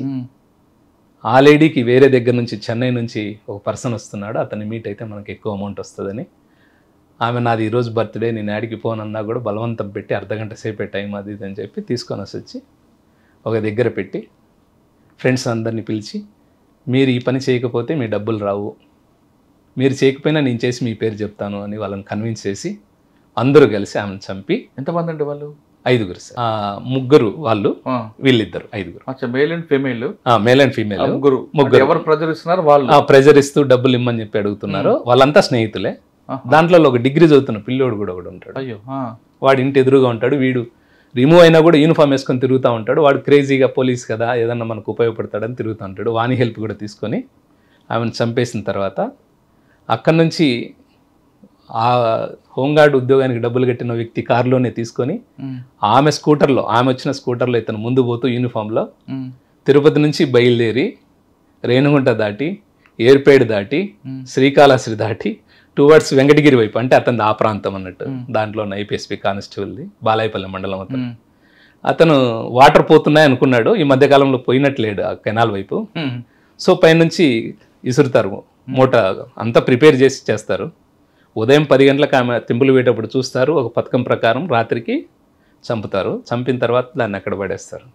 ఆ లేడీకి వేరే దగ్గర నుంచి చెన్నై నుంచి ఒక పర్సన్ వస్తున్నాడు, అతన్ని మీట్ అయితే మనకి ఎక్కువ అమౌంట్ వస్తుందని, ఆమె నాది ఈరోజు బర్త్డే నేను యాడికి పోనన్నా కూడా బలవంతం పెట్టి అర్ధగంట సేపే టైం అది ఇది అని చెప్పి తీసుకొని వచ్చి ఒక దగ్గర పెట్టి ఫ్రెండ్స్ అందరినీ పిలిచి మీరు ఈ పని చేయకపోతే మీ డబ్బులు రావు, మీరు చేయకపోయినా నేను చేసి మీ పేరు చెప్తాను అని వాళ్ళని కన్విన్స్ చేసి అందరూ కలిసి ఆమెను చంపి. ఎంతమంది అంటే వాళ్ళు? 5 సార్. 3 వాళ్ళు, వీళ్ళిద్దరు 5. Male and female. Male and female ముగ్గురు. ఎవరు ప్రెజర్ ఇస్తున్నారు? వాళ్ళు ప్రెజర్ ఇస్తూ డబ్బులు ఇమ్మని చెప్పి అడుగుతున్నారు. వాళ్ళంతా స్నేహితులే. దాంట్లో ఒక డిగ్రీ చదువుతున్న పిల్లోడు కూడా ఒకడు ఉంటాడు. అయ్యో. వాడు ఇంటి ఎదురుగా ఉంటాడు. వీడు రిమూవ్ అయినా కూడా యూనిఫామ్ వేసుకొని తిరుగుతూ ఉంటాడు. వాడు క్రేజీగా పోలీస్ కదా ఏదన్నా మనకు ఉపయోగపడతాడని తిరుగుతూ ఉంటాడు. వాని హెల్ప్ కూడా తీసుకొని ఆమెను చంపేసిన తర్వాత అక్కడి నుంచి ఆ హోంగార్డ్ ఉద్యోగానికి డబ్బులు కట్టిన వ్యక్తి కారులోనే తీసుకొని ఆమె స్కూటర్లో, ఆమె వచ్చిన స్కూటర్లో ఇతను ముందు పోతూ యూనిఫామ్లో తిరుపతి నుంచి బయలుదేరి రేణుగుంట దాటి ఏర్పేడు దాటి శ్రీకాళహస్తి దాటి టువర్డ్స్ వెంకటగిరి వైపు, అంటే అతను ఆ ప్రాంతం అన్నట్టు, దాంట్లో ఉన్న ఐపీఎస్పీ కానిస్టేబుల్ది బాలాయపల్లి మండలం అతను. అతను వాటర్ పోతున్నాయి అనుకున్నాడు, ఈ మధ్యకాలంలో పోయినట్లేడు ఆ కెనాల్ వైపు. సో పైనుంచి ఇసురుతారు, మూట అంతా ప్రిపేర్ చేసి చేస్తారు. ఉదయం 10 గంటలకు ఆమె తింపులు వేటప్పుడు చూస్తారు, ఒక పథకం ప్రకారం రాత్రికి చంపుతారు. చంపిన తర్వాత దాన్ని అక్కడ పడేస్తారు.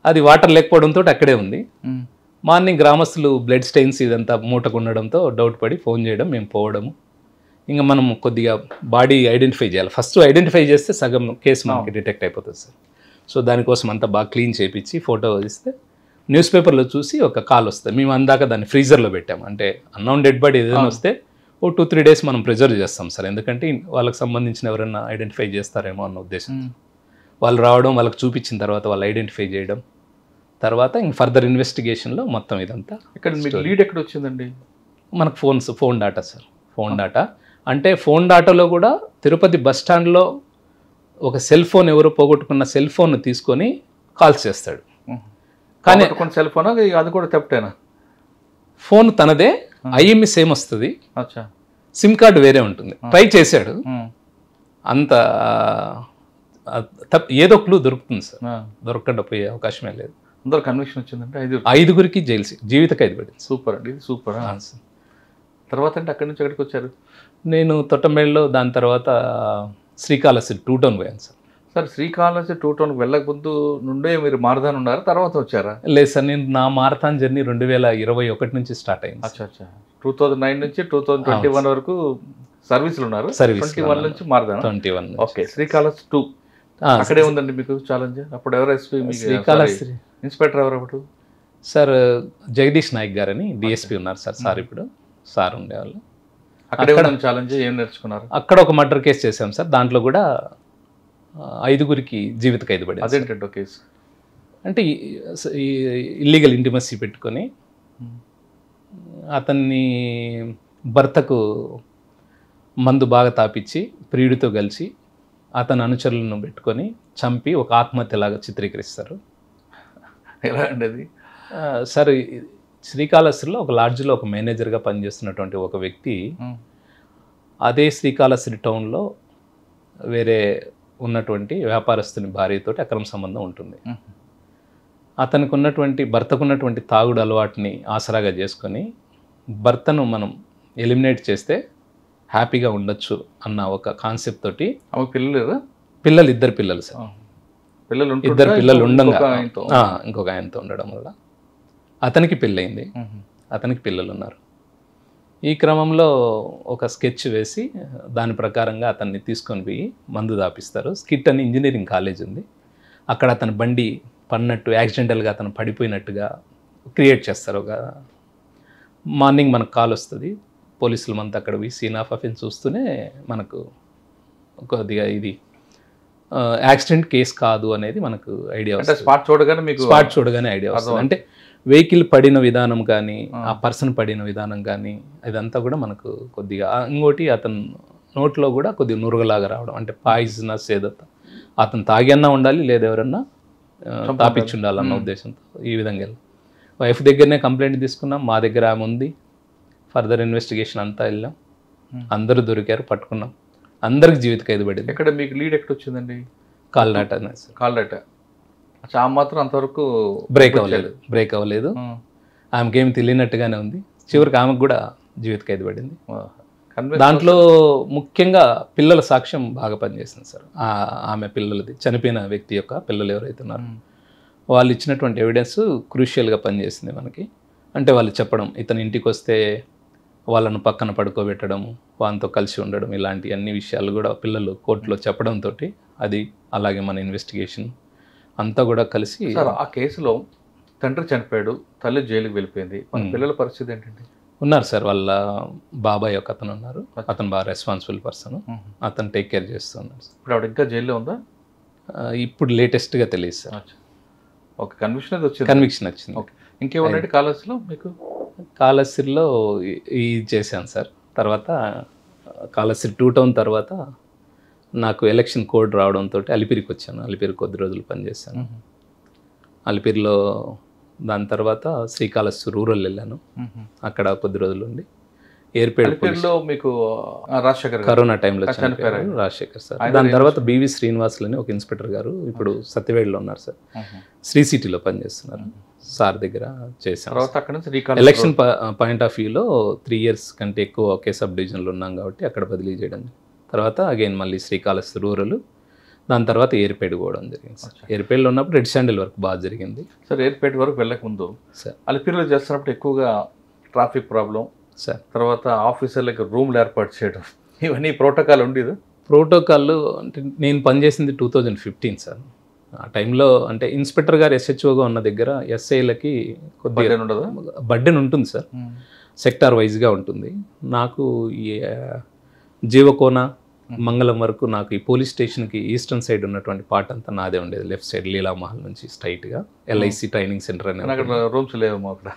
అది వాటర్ లేకపోవడంతో అక్కడే ఉంది. మార్నింగ్ గ్రామస్తులు బ్లడ్ స్టెయిన్స్ ఇదంతా మూటకు ఉండడంతో డౌట్ పడి ఫోన్ చేయడం, మేము పోవడము. ఇంకా మనం కొద్దిగా బాడీ ఐడెంటిఫై చేయాలి. ఫస్ట్ ఐడెంటిఫై చేస్తే సగం కేసు మనకి డిటెక్ట్ అయిపోతుంది సార్. సో దానికోసం అంతా బాగా క్లీన్ చేయించి ఫోటో ఇస్తే న్యూస్ పేపర్లో చూసి ఒక కాల్ వస్తుంది. మేము అందాక దాన్ని ఫ్రీజర్లో పెట్టాము. అంటే అన్నౌన్ డెడ్ బాడీ ఏదైనా వస్తే ఓ 2-3 డేస్ మనం ప్రిజర్వ్ చేస్తాం సార్. ఎందుకంటే వాళ్ళకి సంబంధించిన ఎవరైనా ఐడెంటిఫై చేస్తారేమో అన్న ఉద్దేశం. వాళ్ళు రావడం, వాళ్ళకి చూపించిన తర్వాత వాళ్ళు ఐడెంటిఫై చేయడం, తర్వాత ఇంక ఫర్దర్ ఇన్వెస్టిగేషన్లో మొత్తం ఇదంతా. ఇక్కడ మీకు లీడ్ ఎక్కడ వచ్చిందండి? మనకు phone data sir. Phone data అంటే ఫోన్ డాటాలో కూడా తిరుపతి బస్ స్టాండ్లో ఒక సెల్ ఫోన్ ఎవరో పోగొట్టుకున్న సెల్ ఫోన్ తీసుకొని కాల్స్ చేస్తాడు. కానీ సెల్ ఫోన్ అది కూడా తప్పేనా? ఫోన్ తనదే, ఐఎంఈ సేమ్ వస్తుంది, సిమ్ కార్డు వేరే ఉంటుంది. ట్రై చేశాడు, అంత ఏదో క్లూ దొరుకుతుంది సార్. దొరకకుండా పోయే అవకాశమే లేదు. అందరూ కన్విక్షన్ వచ్చిందంటే 5గురికి జైలు జీవిత ఖైదు పడింది. సూపర్ అండి, ఇది సూపర్. తర్వాత అంటే అక్కడి నుంచి ఎక్కడికి వచ్చారు? నేను తొట్టంబేడులో, దాని తర్వాత శ్రీకాళహస్తి 2 టౌన్ పోయాను సార్. సార్ శ్రీకాళహస్తి 2 టౌన్కి వెళ్ళక ముందు నుండే మీరు మారథాన్ ఉన్నారు, తర్వాత వచ్చారా? లేదు సార్, నేను నా మారథాన్ జర్నీ 2021 నుంచి స్టార్ట్ అయింది. అచ్చా 2009 నుంచి 2021 వరకు సర్వీస్లో ఉన్నారు. 21 నుంచి మారథాన్. 21. ఓకే. శ్రీకాళహస్తి 2 అక్కడే ఉందండి మీకు ఛాలెంజ్. అప్పుడు ఎవరు ఎస్పీ? శ్రీకాళహస్తి ఇన్స్పెక్టర్ ఎవరు అప్పుడు? సార్ జగదీష్ నాయక్ గారని డిఎస్పీ ఉన్నారు సార్. సార్ ఇప్పుడు సార్ ఉండేవాళ్ళు. అక్కడే ఛాలెంజ్ ఏం నేర్చుకున్నారు? అక్కడ ఒక మర్డర్ కేసు చేసాం సార్. దాంట్లో కూడా 5గురికి జీవిత ఖైదు పడింది. అదేంటంటే కేసు అంటే ఇల్లీగల్ ఇంటిమసీ పెట్టుకొని అతన్ని భర్తకు మందు బాగా తాపించి ప్రియుడితో కలిసి అతని అనుచరులను పెట్టుకొని చంపి ఒక ఆత్మహత్యలాగా చిత్రీకరిస్తారు. ఎలా అండి అది? సార్ శ్రీకాళహస్తిలో ఒక లాడ్జ్లో ఒక మేనేజర్గా పనిచేస్తున్నటువంటి ఒక వ్యక్తి అదే శ్రీకాళహస్తి టౌన్లో వేరే ఉన్నటువంటి వ్యాపారస్తుని భార్యతోటి అక్రమ సంబంధం ఉంటుంది. అతనికి ఉన్నటువంటి భర్తకున్నటువంటి తాగుడు అలవాటుని ఆసరాగా చేసుకొని భర్తను మనం ఎలిమినేట్ చేస్తే హ్యాపీగా ఉండొచ్చు అన్న ఒక కాన్సెప్ట్ తోటి. పిల్లలు 2 పిల్లలు సార్. 2 పిల్లలు ఉండగా ఇంకొక ఆయనతో ఉండడం వల్ల అతనికి పెళ్ళయింది, అతనికి పిల్లలు ఉన్నారు. ఈ క్రమంలో ఒక స్కెచ్ వేసి దాని ప్రకారంగా అతన్ని తీసుకొని పోయి మందు దాపిస్తారు. స్కిట్ అని ఇంజనీరింగ్ కాలేజ్ ఉంది, అక్కడ అతని బండి పడినట్టు యాక్సిడెంటల్గా అతను పడిపోయినట్టుగా క్రియేట్ చేస్తారు. ఒక మార్నింగ్ మనకు కాల్ వస్తుంది, పోలీసులు మనతో అక్కడ పోయి సీన్ ఆఫ్ అఫెన్స్ చూస్తూనే మనకు కొద్దిగా ఇది యాక్సిడెంట్ కేసు కాదు అనేది మనకు ఐడియా వస్తుంది. స్పాట్ చూడగానే ఐడియా వస్తుంది. అంటే వెహికల్ పడిన విధానం కానీ ఆ పర్సన్ పడిన విధానం కానీ ఇదంతా కూడా మనకు కొద్దిగా. ఇంకోటి అతను నోట్లో కూడా కొద్దిగా నురగలాగా రావడం, అంటే పాయిజనస్ ఏదో అతను తాగన్నా ఉండాలి లేదా ఎవరన్నా తాపిచ్చి ఉండాలన్న ఉద్దేశంతో ఈ విధంగా వైఫ్ దగ్గరనే కంప్లైంట్ తీసుకున్నాం. మా దగ్గర ఆమె ఉంది, ఫర్దర్ ఇన్వెస్టిగేషన్ అంతా వెళ్ళాం, అందరూ దొరికారు, పట్టుకున్నాం, అందరికి జీవిత ఖైదు పడింది. ఎక్కడ మీకు లీడ్ ఎక్కడ వచ్చిందండి? కాల్డాట సార్. కాల్డాట. ఆ మాత్రం అంతవరకు బ్రేక్ అవ్వలేదు. ఆమెకి ఏమి తెలియనట్టుగానే ఉంది. చివరికి ఆమెకు కూడా జీవిత ఖైదు పడింది. దాంట్లో ముఖ్యంగా పిల్లల సాక్ష్యం బాగా పనిచేసింది సార్. ఆమె పిల్లలది, చనిపోయిన వ్యక్తి యొక్క పిల్లలు ఎవరైతే ఉన్నారో వాళ్ళు ఇచ్చినటువంటి ఎవిడెన్స్ క్రూషియల్గా పనిచేసింది మనకి. అంటే వాళ్ళు చెప్పడం, ఇతను ఇంటికి వస్తే వాళ్ళను పక్కన పడుకోబెట్టడం, వాళ్ళతో కలిసి ఉండడం, ఇలాంటి అన్ని విషయాలు కూడా పిల్లలు కోర్టులో చెప్పడంతో అది, అలాగే మన ఇన్వెస్టిగేషన్ అంతా కూడా కలిసి. సార్, ఆ కేసులో తండ్రి చనిపోయాడు, తల్లి జైలుకి వెళ్ళిపోయింది, మన పిల్లల పరిస్థితి ఏంటండి? ఉన్నారు సార్, వాళ్ళ బాబాయ్ ఒక అతను ఉన్నారు, అతను బాగా రెస్పాన్సిబుల్ పర్సన్, అతను టేక్ కేర్ చేస్తున్నారు. ఇప్పుడు ఆవిడ ఇంకా జైల్లో ఉందా? ఇప్పుడు లేటెస్ట్గా తెలియదు సార్. ఓకే, కన్విక్షన్ వచ్చింది. ఓకే, ఇంకేమన్నాడు కాళహస్తిలో మీకు? కాళహస్తిలో ఇది చేశాను సార్. తర్వాత కాళహస్తి 2 టౌన్ తర్వాత నాకు ఎలక్షన్ కోడ్ రావడంతో అలిపిరికి వచ్చాను. అలిపిరి కొద్ది రోజులు పనిచేశాను. అలిపిరిలో దాని తర్వాత శ్రీకాళహస్తి రూరల్ వెళ్ళాను, అక్కడ కొద్ది రోజులు ఉండి ఏర్పేటలో మీకు రాజశేఖర్ కరోనా టైంలో చనిపోయారు రాజశేఖర్ సార్. దాని తర్వాత బివి శ్రీనివాసులని ఒక ఇన్స్పెక్టర్ గారు ఇప్పుడు సత్యవేడ్లో ఉన్నారు సార్, శ్రీ సిటీలో పనిచేస్తున్నారు సార్ దగ్గర చేశాను. ఎలక్షన్ పాయింట్ ఆఫ్ వ్యూలో 3 years కంటే ఎక్కువ ఒకే సబ్ డివిజన్లో ఉన్నాం కాబట్టి అక్కడ బదిలీ చేయడం. తర్వాత అగైన్ మళ్ళీ శ్రీకాళహస్తి రూరల్, దాని తర్వాత ఏర్పేట పోవడం జరిగింది సార్. ఏర్పేటలో ఉన్నప్పుడు రెడ్ శాండిల్ వర్క్ బాగా జరిగింది సార్. ఏర్పేట వరకు వెళ్ళకముందు సార్ అలిపిరిలో చేస్తున్నప్పుడు ఎక్కువగా ట్రాఫిక్ ప్రాబ్లం సార్, తర్వాత ఆఫీసర్లకు రూమ్లు ఏర్పాటు చేయడం, ఇవన్నీ ప్రోటోకాల్ ఉండేది. ప్రోటోకాల్ అంటే నేను పనిచేసింది 2015 సార్. ఆ టైంలో అంటే ఇన్స్పెక్టర్ గారు SHOగా ఉన్న దగ్గర ఎస్ఐలకి కొద్దిగా బర్డెన్ ఉంటుంది సార్, సెక్టార్ వైజ్గా ఉంటుంది. నాకు ఈ జీవకోన మంగళం వరకు నాకు ఈ పోలీస్ స్టేషన్కి ఈస్టర్న్ సైడ్ ఉన్నటువంటి పార్ట్ అంతా నాదే ఉండేది, లెఫ్ట్ సైడ్ లీలామహల్ నుంచి స్ట్రైట్గా LIC ట్రైనింగ్ సెంటర్ అనే రూమ్స్ లేవు అక్కడ.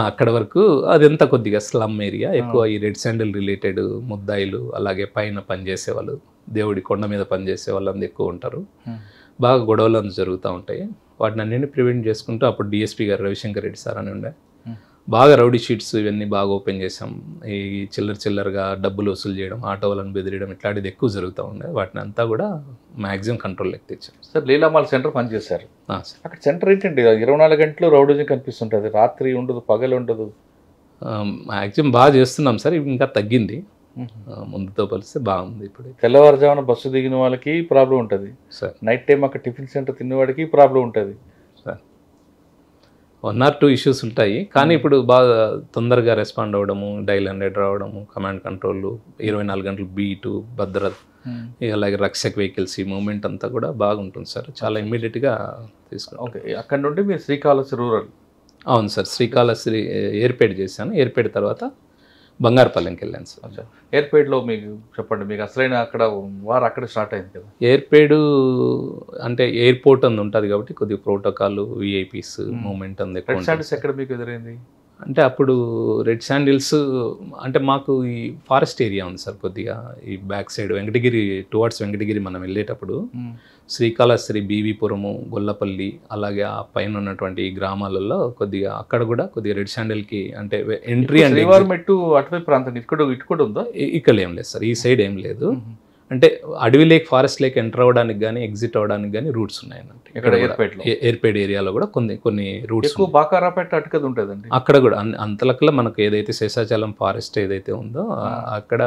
అక్కడ వరకు అదంతా కొద్దిగా స్లమ్ ఏరియా, ఎక్కువ ఈ రెడ్ శాండిల్ రిలేటెడ్ ముద్దాయిలు, అలాగే పైన పనిచేసేవాళ్ళు, దేవుడి కొండ మీద పనిచేసే వాళ్ళందరూ ఎక్కువ ఉంటారు. బాగా గొడవలు అంతా జరుగుతూ ఉంటాయి. వాటిని అన్నింటినీ ప్రివెంట్ చేసుకుంటూ అప్పుడు DSP గారు రవిశంకర్ రెడ్డి సార్ అని ఉండే, బాగా రౌడీ షీట్స్ ఇవన్నీ బాగా ఓపెన్ చేసాం. ఈ చిల్లరగా డబ్బులు వసూలు చేయడం, ఆటో వాళ్ళని బెదిరియడం, ఇట్లాంటిది ఎక్కువ జరుగుతూ ఉండే. వాటిని అంతా కూడా మ్యాక్సిమం కంట్రోల్లోకి తెచ్చాం సార్. లీలామాల్ సెంటర్ పనిచేశారు అక్కడ. సెంటర్ ఏంటండి 24 గంటలు రౌడీజం కనిపిస్తుంటుంది, రాత్రి ఉండదు, పగలు ఉండదు. మ్యాక్సిమం బాగా చేస్తున్నాం సార్, ఇంకా తగ్గింది, ముందుతో పోలిస్తే బాగుంది. ఇప్పుడు తెల్లవారుజామున బస్సు దిగిన వాళ్ళకి ప్రాబ్లం ఉంటుంది సార్, నైట్ టైం అక్కడ టిఫిన్ సెంటర్ తినేవాడికి ప్రాబ్లం ఉంటుంది సార్. 1 or 2 ఇష్యూస్ ఉంటాయి, కానీ ఇప్పుడు బాగా తొందరగా రెస్పాండ్ అవ్వడము, డైల్ 100 రావడము, కమాండ్ కంట్రోల్, 24 గంటలు బీటు, భద్రత, అలాగే రక్షక్ వెహికల్స్, ఈ మూవ్మెంట్ అంతా కూడా బాగుంటుంది సార్. చాలా ఇమ్మీడియట్గా తీసుకుంటాం. ఓకే, అక్కడ నుండి మీరు శ్రీకాళహస్తి రూరల్? అవును సార్, శ్రీకాళహస్తి ఏర్పేట చేశాను. ఏర్పేట తర్వాత బంగారుపల్లెంకి వెళ్ళాను సార్. ఏర్పేటలో మీకు చెప్పండి, మీకు అసలైన అక్కడ వారు అక్కడ స్టార్ట్ అయింది కదా. ఏర్పేడు అంటే ఎయిర్పోర్ట్ అందు ఉంటుంది కాబట్టి కొద్దిగా ప్రోటోకాల్, VIPs మూమెంట్ అంది ఎక్కువ. ఎక్కడ మీకు ఎదురైంది అంటే అప్పుడు రెడ్ శాండిల్స్ అంటే మాకు ఈ ఫారెస్ట్ ఏరియా ఉంది సార్, కొద్దిగా ఈ back side Venkatagiri towards Venkatagiri మనం వెళ్ళేటప్పుడు శ్రీకాళహస్తి, బీవీపురము, గొల్లపల్లి, అలాగే ఆ పైన ఉన్నటువంటి గ్రామాలలో కొద్దిగా అక్కడ కూడా కొద్దిగా రెడ్ శాండిల్కి అంటే ఎంట్రీ అంటే అటువైపు ప్రాంతం ఇటు కూడా ఉందా? ఇక్కడ ఏం లేదు సార్, ఈ సైడ్ ఏం లేదు. అంటే అడవి లేక్, ఫారెస్ట్ లేక్ ఎంటర్ అవ్వడానికి కానీ ఎగ్జిట్ అవ్వడానికి కానీ రూట్స్ ఉన్నాయన్నట్టు. ఇక్కడ ఏర్పేట ఏరియాలో కూడా కొన్ని రూట్స్. బాకారాపేట అటుకది ఉంటుందండి అక్కడ కూడా. అంతలకల్లా మనకు ఏదైతే శేషాచలం ఫారెస్ట్ ఏదైతే ఉందో అక్కడ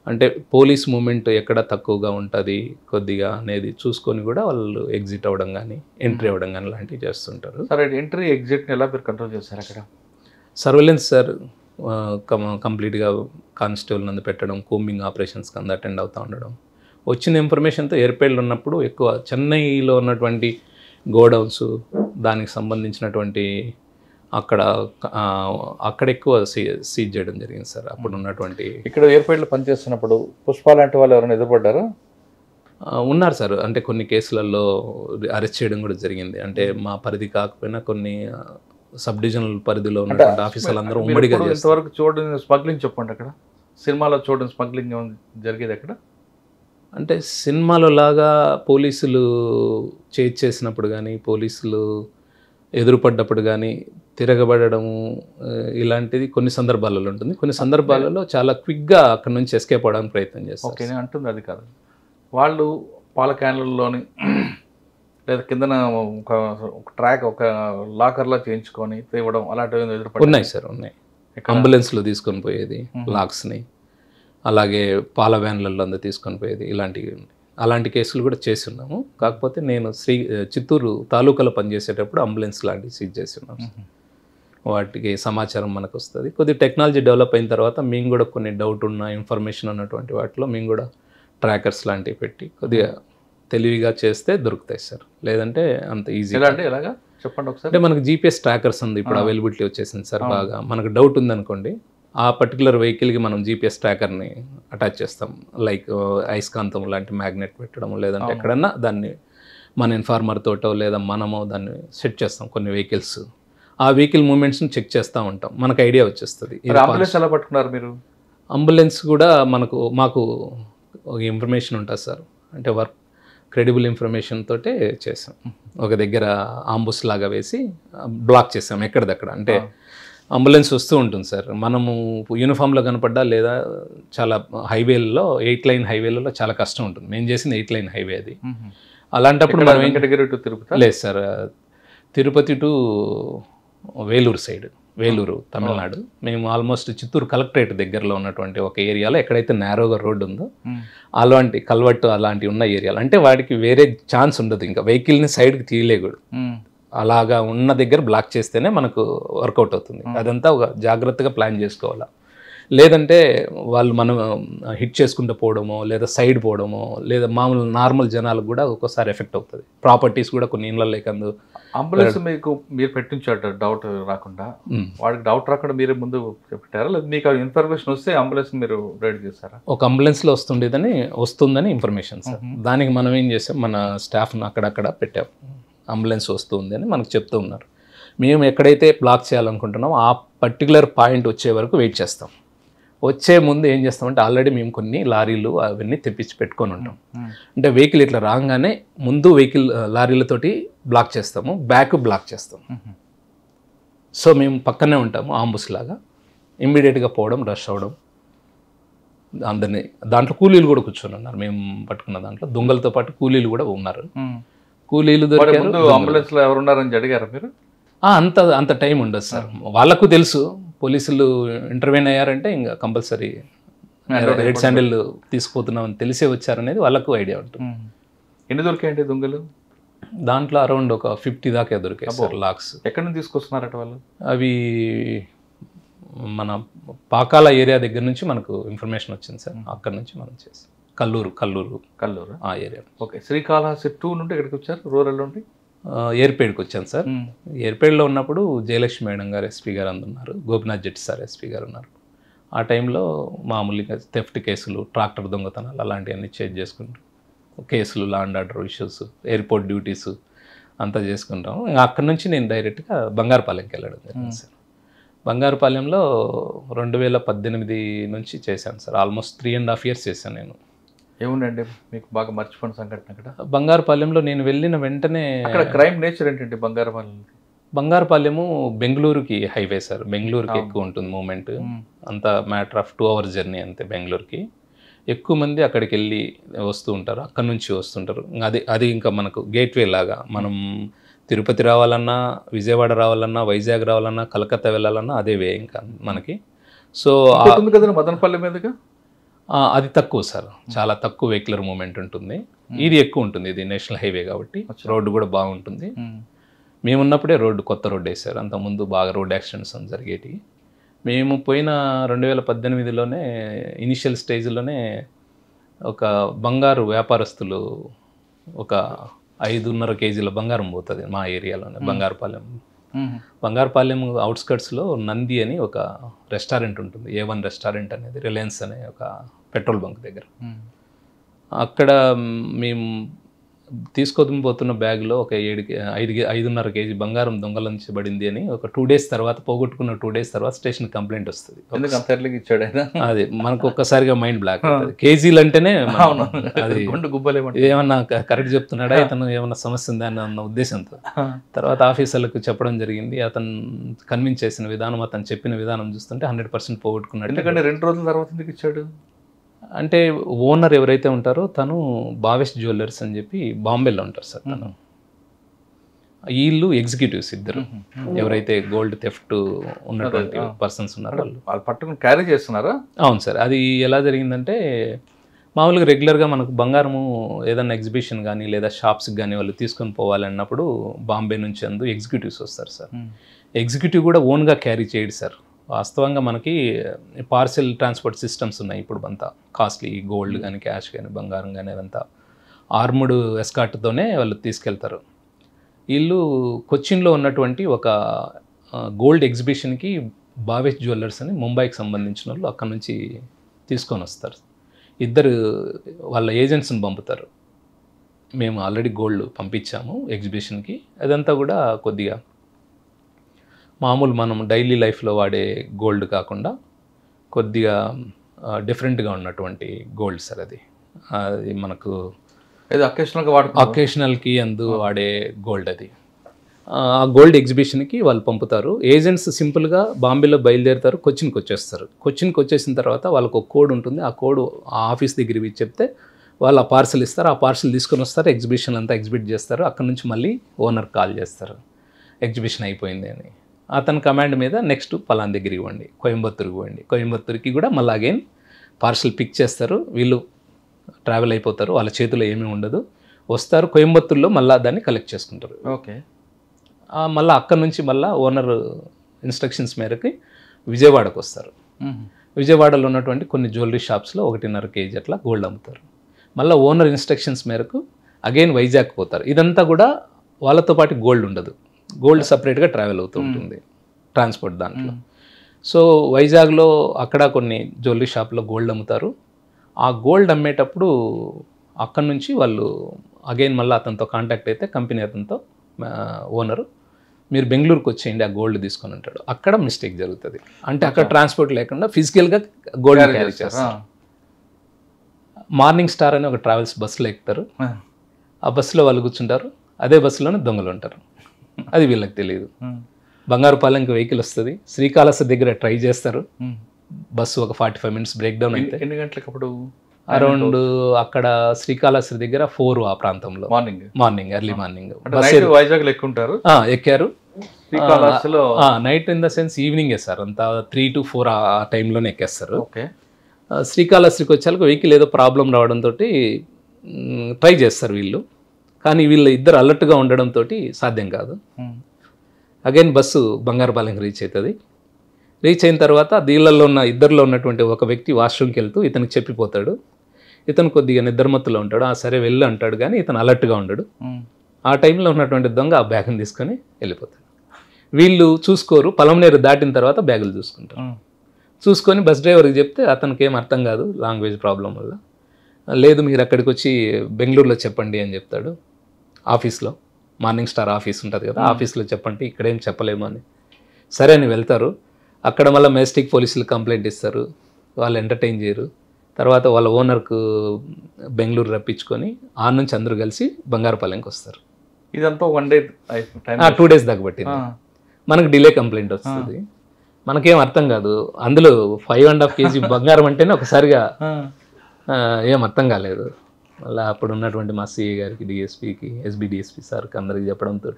అంటే పోలీస్ మూమెంట్ ఎక్కడ తక్కువగా ఉంటుంది కొద్దిగా అనేది చూసుకొని కూడా వాళ్ళు ఎగ్జిట్ అవ్వడం కానీ ఎంట్రీ అవ్వడం కానీ లాంటివి చేస్తుంటారు. సరే, ఎంట్రీ ఎగ్జిట్ని ఎలా మీరు కంట్రోల్ చేస్తారు అక్కడ? సర్వేలెన్స్ సార్, కంప్లీట్గా కానిస్టేబుల్ నందు పెట్టడం, కూంబింగ్ ఆపరేషన్స్కి అందు అటెండ్ అవుతూ ఉండడం. వచ్చిన ఇన్ఫర్మేషన్తో ఏర్పేటలో ఉన్నప్పుడు ఎక్కువ చెన్నైలో ఉన్నటువంటి గోడౌన్స్, దానికి సంబంధించినటువంటి అక్కడ ఎక్కువ సీజ్ చేయడం జరిగింది సార్. అప్పుడు ఉన్నటువంటి ఇక్కడ ఏర్పేటలో పనిచేస్తున్నప్పుడు పుష్ప లాంటి వాళ్ళు ఎవరైనా ఎదురుపడ్డారా? ఉన్నారు సార్, అంటే కొన్ని కేసులలో అరెస్ట్ చేయడం కూడా జరిగింది. అంటే మా పరిధి కాకపోయినా కొన్ని సబ్ డివిజనల్ పరిధిలో ఉన్నటువంటి ఆఫీసర్లు అందరూ ఉమ్మడిగా. ఇంతవరకు చూడండి స్మగ్లింగ్ చెప్పండి, అక్కడ సినిమాలో చూడండి స్మగ్లింగ్ జరిగేది అక్కడ? అంటే సినిమాలో లాగా పోలీసులు చేసినప్పుడు కానీ, పోలీసులు ఎదురుపడ్డప్పుడు కానీ తిరగబడము ఇలాంటిది కొన్ని సందర్భాలలో ఉంటుంది. కొన్ని సందర్భాలలో చాలా క్విక్గా అక్కడ నుంచి ఎస్కేప్ అవడానికి ప్రయత్నం చేస్తారు. ఓకే, నేను అంటుంది అది కాదు. వాళ్ళు పాల క్యాన్లలోని లేదా కిందన ఒక ట్రాక్ ఒక లాకర్లా చేయించుకొని తేవడం అలాంటివి ఎదురుపడి ఉన్నాయి సార్, ఉన్నాయి. అంబులెన్స్లో తీసుకొని పోయేది లాక్స్ని, అలాగే పాల వ్యాన్లలో అందరూ తీసుకొని పోయేది, ఇలాంటివి ఉన్నాయి. అలాంటి కేసులు కూడా చేసి ఉన్నాము. కాకపోతే నేను చిత్తూరు తాలూకాలో పనిచేసేటప్పుడు అంబులెన్స్ లాంటివి సీజ్ చేసి ఉన్నాము. వాటికి సమాచారం మనకు వస్తుంది. కొద్దిగా టెక్నాలజీ డెవలప్ అయిన తర్వాత మేము కూడా కొన్ని డౌట్ ఉన్న ఇన్ఫర్మేషన్ ఉన్నటువంటి వాటిలో మేము కూడా ట్రాకర్స్ లాంటివి పెట్టి కొద్దిగా తెలివిగా చేస్తే దొరుకుతాయి సార్. లేదంటే అంత ఈజీ అంటే ఎలాగా చెప్పండి ఒకసారి. అంటే మనకు జీపీఎస్ ట్రాకర్స్ ఉంది ఇప్పుడు అవైలబిలిటీ వచ్చేసింది సార్. బాగా మనకు డౌట్ ఉందనుకోండి, ఆ పర్టికులర్ వెహికల్కి మనం జీపీఎస్ ట్రాకర్ని అటాచ్ చేస్తాం. లైక్ అయస్కాంతం లాంటి మ్యాగ్నెట్ పెట్టడం, లేదంటే ఎక్కడన్నా దాన్ని మన ఇన్ఫార్మర్ తోటో లేదా మనమో దాన్ని సెట్ చేస్తాం. కొన్ని వెహికల్స్ ఆ వెహికల్ మూమెంట్స్ని చెక్ చేస్తూ ఉంటాం, మనకు ఐడియా వచ్చేస్తుంది. అంబులెన్స్ ఎలా పట్టుకున్నారు మీరు? అంబులెన్స్ కూడా మాకు ఒక ఇన్ఫర్మేషన్ ఉంటుంది సార్. అంటే వర్క్ క్రెడిబుల్ ఇన్ఫర్మేషన్ తోటే చేసాం. ఒక దగ్గర ఆంబుస్ లాగా వేసి బ్లాక్ చేసాం ఎక్కడిదక్కడ. అంటే అంబులెన్స్ వస్తూ ఉంటుంది సార్, మనము యూనిఫామ్లో కనపడ్డా లేదా చాలా హైవేలలో 8 లైన్ హైవేలలో చాలా కష్టం ఉంటుంది. మేము చేసిన 8 లైన్ హైవే అది. అలాంటప్పుడు మనం లేదు sir, Tirupati to Vellore side, Vellore Tamil Nadu. మేము ఆల్మోస్ట్ చిత్తూరు కలెక్టరేట్ దగ్గరలో ఉన్నటువంటి ఒక ఏరియాలో ఎక్కడైతే నేరోగా రోడ్డు ఉందో అలాంటి కల్వట్టు అలాంటివి ఉన్న ఏరియాలు, అంటే వాడికి వేరే ఛాన్స్ ఉండదు, ఇంకా వెహికల్ని సైడ్కి తీయలేకూడదు. అలాగా ఉన్న దగ్గర బ్లాక్ చేస్తేనే మనకు వర్కౌట్ అవుతుంది. అదంతా ఒక జాగ్రత్తగా ప్లాన్ చేసుకోవాలా. లేదంటే వాళ్ళు మనం హిట్ చేసుకుంటూ పోవడమో లేదా సైడ్ పోవడమో లేదా మామూలు నార్మల్ జనాలకు కూడా ఒక్కోసారి ఎఫెక్ట్ అవుతుంది. ప్రాపర్టీస్ కూడా కొన్ని ఇళ్ళ లేకందు. అంబులెన్స్ మీరు పెట్టించాడు డౌట్ రాకుండా, వాడికి డౌట్ రాకుండా మీరే ముందు పెట్టారా లేదా మీకు ఇన్ఫర్మేషన్ వస్తే అంబులెన్స్ మీరు రెడీ చేస్తారా? ఒక అంబులెన్స్లో వస్తుందని ఇన్ఫర్మేషన్ సార్. దానికి మనం ఏం చేసాం, మన స్టాఫ్ను అక్కడక్కడ పెట్టాం. అంబులెన్స్ వస్తుంది అని మనకు చెప్తూ ఉన్నారు. మేము ఎక్కడైతే బ్లాక్ చేయాలనుకుంటున్నామో ఆ పర్టికులర్ పాయింట్ వచ్చే వరకు వెయిట్ చేస్తాం. వచ్చే ముందు ఏం చేస్తామంటే ఆల్రెడీ మేము కొన్ని లారీలు అవన్నీ తెప్పించి పెట్టుకొని ఉంటాం. అంటే వెహికల్ ఇట్లా రాగానే ముందు వెహికల్ లారీలతోటి బ్లాక్ చేస్తాము, బ్యాక్ బ్లాక్ చేస్తాము. సో మేము పక్కనే ఉంటాము ఆంబుస్ లాగా. ఇమ్మీడియట్గా పోవడం, రష్ అవ్వడం, అందరినీ దాంట్లో కూలీలు కూడా కూర్చొని ఉన్నారు. మేము పట్టుకున్న దాంట్లో దొంగలతో పాటు కూలీలు కూడా ఉన్నారు. కూలీలు దొరికారు. అంబులెన్స్లో ఎవరున్నారని అడిగారా మీరు? అంత టైం ఉండదు సార్. వాళ్ళకు తెలుసు పోలీసులు ఇంటర్వ్యూన్ అయ్యారంటే ఇంకా కంపల్సరీ రెడ్ శాండిల్ తీసుకుపోతున్నామని తెలిసే వచ్చారనేది వాళ్ళకు ఐడియా ఉంటుంది. ఎన్ని దొరికాయండి దొంగలు? దాంట్లో అరౌండ్ ఒక 50 దాకా దొరికాయి సార్ లాక్స్. ఎక్కడి నుంచి తీసుకొస్తున్నారట వాళ్ళు? అవి మన పాకాల ఏరియా దగ్గర నుంచి మనకు ఇన్ఫర్మేషన్ వచ్చింది సార్. అక్కడ నుంచి మనం చేసాం. కల్లూరు ఆ ఏరియా. ఓకే, శ్రీకాళహస్తి 2 నుండి ఎక్కడికి వచ్చారు? రూరల్ నుండి ఏర్పేడ్కి వచ్చాను సార్. ఏర్పేడ్లో ఉన్నప్పుడు జయలక్ష్మి మేడం గారు ఎస్పీ గారు అందున్నారు, గోపినాథ్ జెట్టి సార్ ఎస్పీ గారు ఉన్నారు. ఆ టైంలో మామూలుగా థెఫ్ట్ కేసులు, ట్రాక్టర్ దొంగతనాలు అలాంటివన్నీ చేంజ్ చేసుకుంటాం. కేసులు, law and order issues, airport duties అంతా చేసుకుంటాం. అక్కడి నుంచి నేను డైరెక్ట్గా బంగారుపాలెంకి వెళ్ళడం జరిగింది సార్. బంగారుపాలెంలో 2018 నుంచి చేశాను సార్. ఆల్మోస్ట్ 3.5 years చేశాను నేను. ఏముండండి మీకు బాగా మర్చిపోయిన సంఘటన అక్కడ? బంగారుపాలెంలో నేను వెళ్ళిన వెంటనే అక్కడ క్రైమ్ నేచర్ ఏంటంటే బంగారుపాలెము బెంగళూరుకి హైవే సార్. బెంగళూరుకి ఎక్కువ ఉంటుంది మూమెంట్. అంత మ్యాటర్ ఆఫ్ 2 hours జర్నీ అంతే. బెంగళూరుకి ఎక్కువ మంది అక్కడికి వెళ్ళి వస్తూ ఉంటారు, అక్కడి నుంచి వస్తుంటారు. అది ఇంకా మనకు గేట్వే లాగా. మనం తిరుపతి రావాలన్నా, విజయవాడ రావాలన్నా, వైజాగ్ రావాలన్నా, కలకత్తా వెళ్ళాలన్నా అదే వే ఇంకా మనకి. సో కదా మదనపల్లి మీదుగా అది తక్కువ సార్, చాలా తక్కువ వెహికులర్ మూమెంట్ ఉంటుంది. ఇది ఎక్కువ ఉంటుంది. ఇది నేషనల్ హైవే కాబట్టి రోడ్డు కూడా బాగుంటుంది. మేమున్నప్పుడే కొత్త రోడ్డు వేశారు. అంతకుముందు బాగా రోడ్ యాక్సిడెంట్స్ జరిగేటివి. మేము పోయిన 2018లోనే ఇనిషియల్ స్టేజ్లోనే ఒక బంగారు వ్యాపారస్తులు ఒక 5.5 kgs బంగారం పోతుంది మా ఏరియాలోనే. బంగారుపాలెం అవుట్స్కట్స్లో నంది అని ఒక రెస్టారెంట్ ఉంటుంది, A1 రెస్టారెంట్ అనేది, రిలయన్స్ అనే ఒక పెట్రోల్ బంక్ దగ్గర. అక్కడ మేము తీసుకోపోతున్న బ్యాగ్లో ఒక 5.5 కేజీ బంగారం దొంగలించబడింది అని ఒక 2 days తర్వాత, పోగొట్టుకున్న 2 days తర్వాత స్టేషన్ కంప్లైంట్ వస్తుంది. ఎందుకు అంత ఎర్లీగా ఇచ్చాడు ఆయన? అది మనకు ఒక్కసారిగా మైండ్ బ్లాక్ అవుతుంది. కేజీలు అంటేనే అది ఏమన్నా కరెక్ట్ చెప్తున్నాడా, ఇతను ఏమన్నా సమస్య ఉందా అన్న ఉద్దేశంతో తర్వాత ఆఫీసర్లకు చెప్పడం జరిగింది. అతను కన్విన్స్ చేసిన విధానం, అతను చెప్పిన విధానం చూస్తుంటే 100% పోగొట్టుకున్నాడు. ఎందుకంటే 2 రోజుల తర్వాత ఎందుకు ఇచ్చాడు అంటే ఓనర్ ఎవరైతే ఉంటారో తను భావేష్ జ్యువెలర్స్ అని చెప్పి బాంబేలో ఉంటారు సార్. తను వీళ్ళు ఎగ్జిక్యూటివ్స్ ఇద్దరు, ఎవరైతే గోల్డ్ థెఫ్ట్ ఉన్నటువంటి పర్సన్స్ ఉన్నారో వాళ్ళు పట్టుకుని క్యారీ చేస్తున్నారా? అవును సార్. అది ఎలా జరిగిందంటే మామూలుగా రెగ్యులర్గా మనకు బంగారము ఏదైనా ఎగ్జిబిషన్ కానీ లేదా షాప్స్కి కానీ వాళ్ళు తీసుకొని పోవాలన్నప్పుడు బాంబే నుంచి ఎగ్జిక్యూటివ్స్ వస్తారు సార్. ఎగ్జిక్యూటివ్ కూడా ఓన్గా క్యారీ చేయడు సార్. వాస్తవంగా మనకి పార్సెల్ ట్రాన్స్పోర్ట్ సిస్టమ్స్ ఉన్నాయి ఇప్పుడు. అంతా కాస్ట్లీ గోల్డ్ కానీ క్యాష్ కానీ బంగారం కానీ అదంతా ఆర్ముడ్ ఎస్కార్ట్తోనే వాళ్ళు తీసుకెళ్తారు. వీళ్ళు కొచ్చిన్లో ఉన్నటువంటి ఒక గోల్డ్ ఎగ్జిబిషన్కి భావేష్ జ్యువెలర్స్ అని ముంబైకి సంబంధించిన వాళ్ళు అక్కడ నుంచి తీసుకొని వస్తారు. ఇద్దరు వాళ్ళ ఏజెంట్స్ని పంపుతారు. మేము ఆల్రెడీ గోల్డ్ పంపించాము ఎగ్జిబిషన్కి, అదంతా కూడా కొద్దిగా మామూలు మనం డైలీ లైఫ్లో వాడే గోల్డ్ కాకుండా కొద్దిగా డిఫరెంట్గా ఉన్నటువంటి గోల్డ్ సార్. అది మనకు ఏదో అకేషనల్కి వాడే గోల్డ్. అది ఆ గోల్డ్ ఎగ్జిబిషన్కి వాళ్ళు పంపుతారు. ఏజెంట్స్ సింపుల్గా బాంబేలో బయలుదేరుతారు, కొచ్చిన్కి వచ్చేస్తారు. కొచ్చిన్కి వచ్చేసిన తర్వాత వాళ్ళకు ఒక కోడ్ ఉంటుంది. ఆ కోడ్ ఆ ఆఫీస్ దగ్గర ఇచ్చి చెప్తే వాళ్ళు ఆ పార్సల్ ఇస్తారు. ఆ పార్సల్ తీసుకొని వస్తారు, ఎగ్జిబిషన్ అంతా ఎగ్జిబిట్ చేస్తారు. అక్కడ నుంచి మళ్ళీ ఓనర్ కాల్ చేస్తారు ఎగ్జిబిషన్ అయిపోయింది అని. అతని కమాండ్ మీద నెక్స్ట్ పలానా దగ్గరికి ఇవ్వండి, కోయంబత్తూరుకి ఇవ్వండి. కోయంబత్తూరుకి కూడా మళ్ళీ అగైన్ పార్సల్ పిక్ చేస్తారు. వీళ్ళు ట్రావెల్ అయిపోతారు, వాళ్ళ చేతిలో ఏమీ ఉండదు. వస్తారు కోయంబత్తూరులో మళ్ళీ దాన్ని కలెక్ట్ చేసుకుంటారు. ఓకే. మళ్ళీ అక్కడ నుంచి మళ్ళీ ఓనర్ ఇన్స్ట్రక్షన్స్ మేరకు విజయవాడకు వస్తారు. విజయవాడలో ఉన్నటువంటి కొన్ని జ్యువెలరీ షాప్స్లో 1.5 kg అట్లా గోల్డ్ అమ్ముతారు. మళ్ళీ ఓనర్ ఇన్స్ట్రక్షన్స్ మేరకు అగైన్ వైజాగ్ పోతారు. ఇదంతా కూడా వాళ్ళతో పాటు గోల్డ్ ఉండదు, గోల్డ్ సపరేట్గా ట్రావెల్ అవుతూ ఉంటుంది ట్రాన్స్పోర్ట్ దాంట్లో. సో వైజాగ్లో అక్కడ కొన్ని జ్యువెలరీ షాప్లో గోల్డ్ అమ్ముతారు. ఆ గోల్డ్ అమ్మేటప్పుడు అక్కడ నుంచి వాళ్ళు అగైన్ మళ్ళీ అతనితో కాంటాక్ట్ అయితే కంపెనీ అతనితో ఓనరు మీరు బెంగళూరుకి వచ్చేయండి ఆ గోల్డ్ తీసుకొని ఉంటాడు. అక్కడ మిస్టేక్ జరుగుతుంది. అంటే అక్కడ ట్రాన్స్పోర్ట్ లేకుండా ఫిజికల్గా గోల్డ్ క్యారీ చేస్తారు. మార్నింగ్ స్టార్ అని ఒక ట్రావెల్స్ బస్సులో ఎక్కుతారు. ఆ బస్సులో వాళ్ళు కూర్చుంటారు, అదే బస్సులోనే దొంగలు ఉంటారు. అది వీళ్ళకి తెలియదు. బంగారుపాలెంకి వెహికల్ వస్తుంది, శ్రీకాళహస్తి దగ్గర ట్రై చేస్తారు. బస్సు ఒక 45 minutes బ్రేక్ డౌన్ అయితే ఎన్ని గంటలకు అప్పుడు అరౌండ్ అక్కడ శ్రీకాళహస్తి దగ్గర 4 ఆ ప్రాంతంలో మార్నింగ్ ఎర్లీ మార్నింగ్ వైజాగ్ ఎక్కుంటారు. ఎక్కారు నైట్ ఇన్ ద సెన్స్ ఈవినింగే సార్, అంతా 3 to 4 ఆ టైంలోనే ఎక్కేస్తారు. శ్రీకాళహస్తికి వచ్చాక వెహికల్ ఏదో ప్రాబ్లం రావడంతో ట్రై చేస్తారు వీళ్ళు. కానీ వీళ్ళు ఇద్దరు అలర్ట్గా ఉండడంతో సాధ్యం కాదు. అగైన్ బస్సు బంగారుపాలెంకి రీచ్ అవుతుంది. రీచ్ అయిన తర్వాత దీళ్ళల్లో ఉన్న ఇద్దరిలో ఉన్నటువంటి ఒక వ్యక్తి వాష్రూమ్కి వెళ్తూ ఇతనికి చెప్పిపోతాడు. ఇతను కొద్దిగా నిద్రమత్తులో ఉంటాడు. సరే వెళ్ళు అంటాడు, కానీ ఇతను అలర్ట్గా ఉండడు. ఆ టైంలో ఉన్నటువంటి దొంగ ఆ బ్యాగ్ని తీసుకొని వెళ్ళిపోతాడు. వీళ్ళు చూసుకోరు, పలమనేరు దాటిన తర్వాత బ్యాగులు చూసుకుంటారు. చూసుకొని బస్ డ్రైవర్కి చెప్తే అతనికి ఏం అర్థం కాదు లాంగ్వేజ్ ప్రాబ్లం వల్ల. లేదు మీరు అక్కడికి వచ్చి బెంగళూరులో చెప్పండి అని చెప్తాడు. ఆఫీస్లో మార్నింగ్ స్టార్ ఆఫీస్ ఉంటుంది కదా, ఆఫీస్లో చెప్పండి, ఇక్కడేం చెప్పలేము అని. సరే అని వెళ్తారు. అక్కడ మళ్ళీ మెజెస్టిక్ పోలీసులు కంప్లైంట్ ఇస్తారు, వాళ్ళు ఎంటర్టైన్ చేయరు. తర్వాత వాళ్ళ ఓనర్కు బెంగళూరు రప్పించుకొని ఆ నుంచి అందరూ కలిసి బంగారుపాలెంకి వస్తారు. ఇదంతా 1 day 2 days దాకా పట్టింది. మనకు డిలే కంప్లైంట్ వస్తుంది, మనకేం అర్థం కాదు. అందులో 5.5 kg బంగారం అంటేనే ఒకసారిగా ఏం అర్థం కాలేదు. మళ్ళీ అప్పుడు ఉన్నటువంటి మా సిఏ గారికి, డిఎస్పీకి, ఎస్బీ డిఎస్పీ సార్కి అందరికి చెప్పడంతో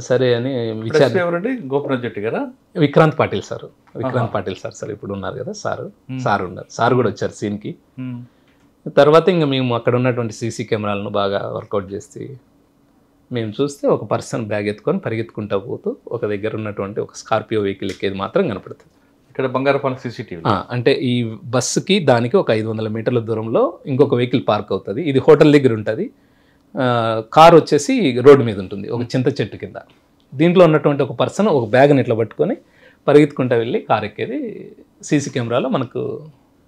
సరే అని విక్రాంత్ పాటిల్ సార్, సార్ ఇప్పుడు ఉన్నారు కదా సార్ ఉన్నారు. సార్ కూడా వచ్చారు సీన్కి. తర్వాత ఇంకా మేము అక్కడ ఉన్నటువంటి సీసీ కెమెరాలను బాగా వర్కౌట్ చేసి మేము చూస్తే ఒక పర్సన్ బ్యాగ్ ఎత్తుకొని పరిగెత్తుకుంటూ పోతూ ఒక దగ్గర ఉన్నటువంటి ఒక స్కార్పియో వెహికల్ ఎక్కేది మాత్రం కనపడుతుంది. ఇక్కడ బంగారుపాలెం CCTV అంటే ఈ బస్సుకి దానికి ఒక 500 మీటర్ల దూరంలో ఇంకొక వెహికల్ పార్క్ అవుతుంది. ఇది హోటల్ దగ్గర ఉంటుంది. కార్ వచ్చేసి రోడ్డు మీద ఉంటుంది ఒక చింత చెట్టు కింద. దీంట్లో ఉన్నటువంటి ఒక పర్సన్ ఒక బ్యాగ్ని ఇట్లా పట్టుకొని పరిగెత్తుకుంటూ వెళ్ళి కార్ ఎక్కేది సీసీ కెమెరాలో మనకు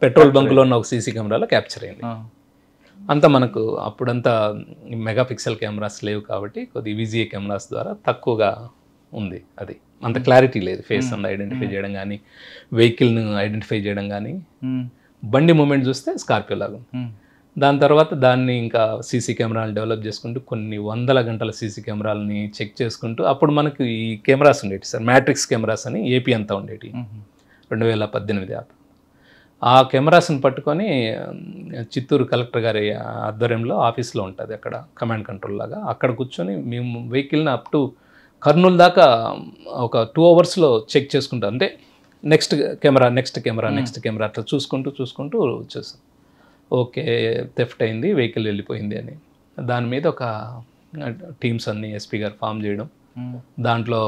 పెట్రోల్ బంకులో ఉన్న ఒక సీసీ కెమెరాలో క్యాప్చర్ అయింది. అంతా మనకు అప్పుడంతా మెగాపిక్సెల్ కెమెరాస్ లేవు కాబట్టి కొద్ది విజిఏ కెమెరాస్ ద్వారా తక్కువగా ఉంది. అది అంత క్లారిటీ లేదు. ఫేస్ అంతా ఐడెంటిఫై చేయడం కానీ, వెహికల్ను ఐడెంటిఫై చేయడం కానీ, బండి మూమెంట్ చూస్తే స్కార్పియో లాగా. దాని తర్వాత దాన్ని ఇంకా సీసీ కెమెరాలు డెవలప్ చేసుకుంటూ కొన్ని వందల గంటల సీసీ కెమెరాలని చెక్ చేసుకుంటూ, అప్పుడు మనకు ఈ కెమెరాస్ ఉండేవి సార్, మ్యాట్రిక్స్ కెమెరాస్ అని ఏపీ అంతా ఉండేవి 2018. ఆ కెమెరాస్ని పట్టుకొని చిత్తూరు కలెక్టర్ గారి ఆధ్వర్యంలో ఆఫీస్లో ఉంటుంది అక్కడ కమాండ్ కంట్రోల్ లాగా, అక్కడ కూర్చొని మేము వెహికల్ని అప్ టు కర్నూలు దాకా ఒక 2 అవర్స్లో చెక్ చేసుకుంటాం. అంటే నెక్స్ట్ కెమెరా అట్లా చూసుకుంటూ వచ్చేస్తాం. ఓకే, థెఫ్ట్ అయింది, వెహికల్ వెళ్ళిపోయింది అని. దాని మీద ఒక టీమ్స్ అన్ని ఎస్పీ గారు ఫామ్ చేయడం, దాంట్లో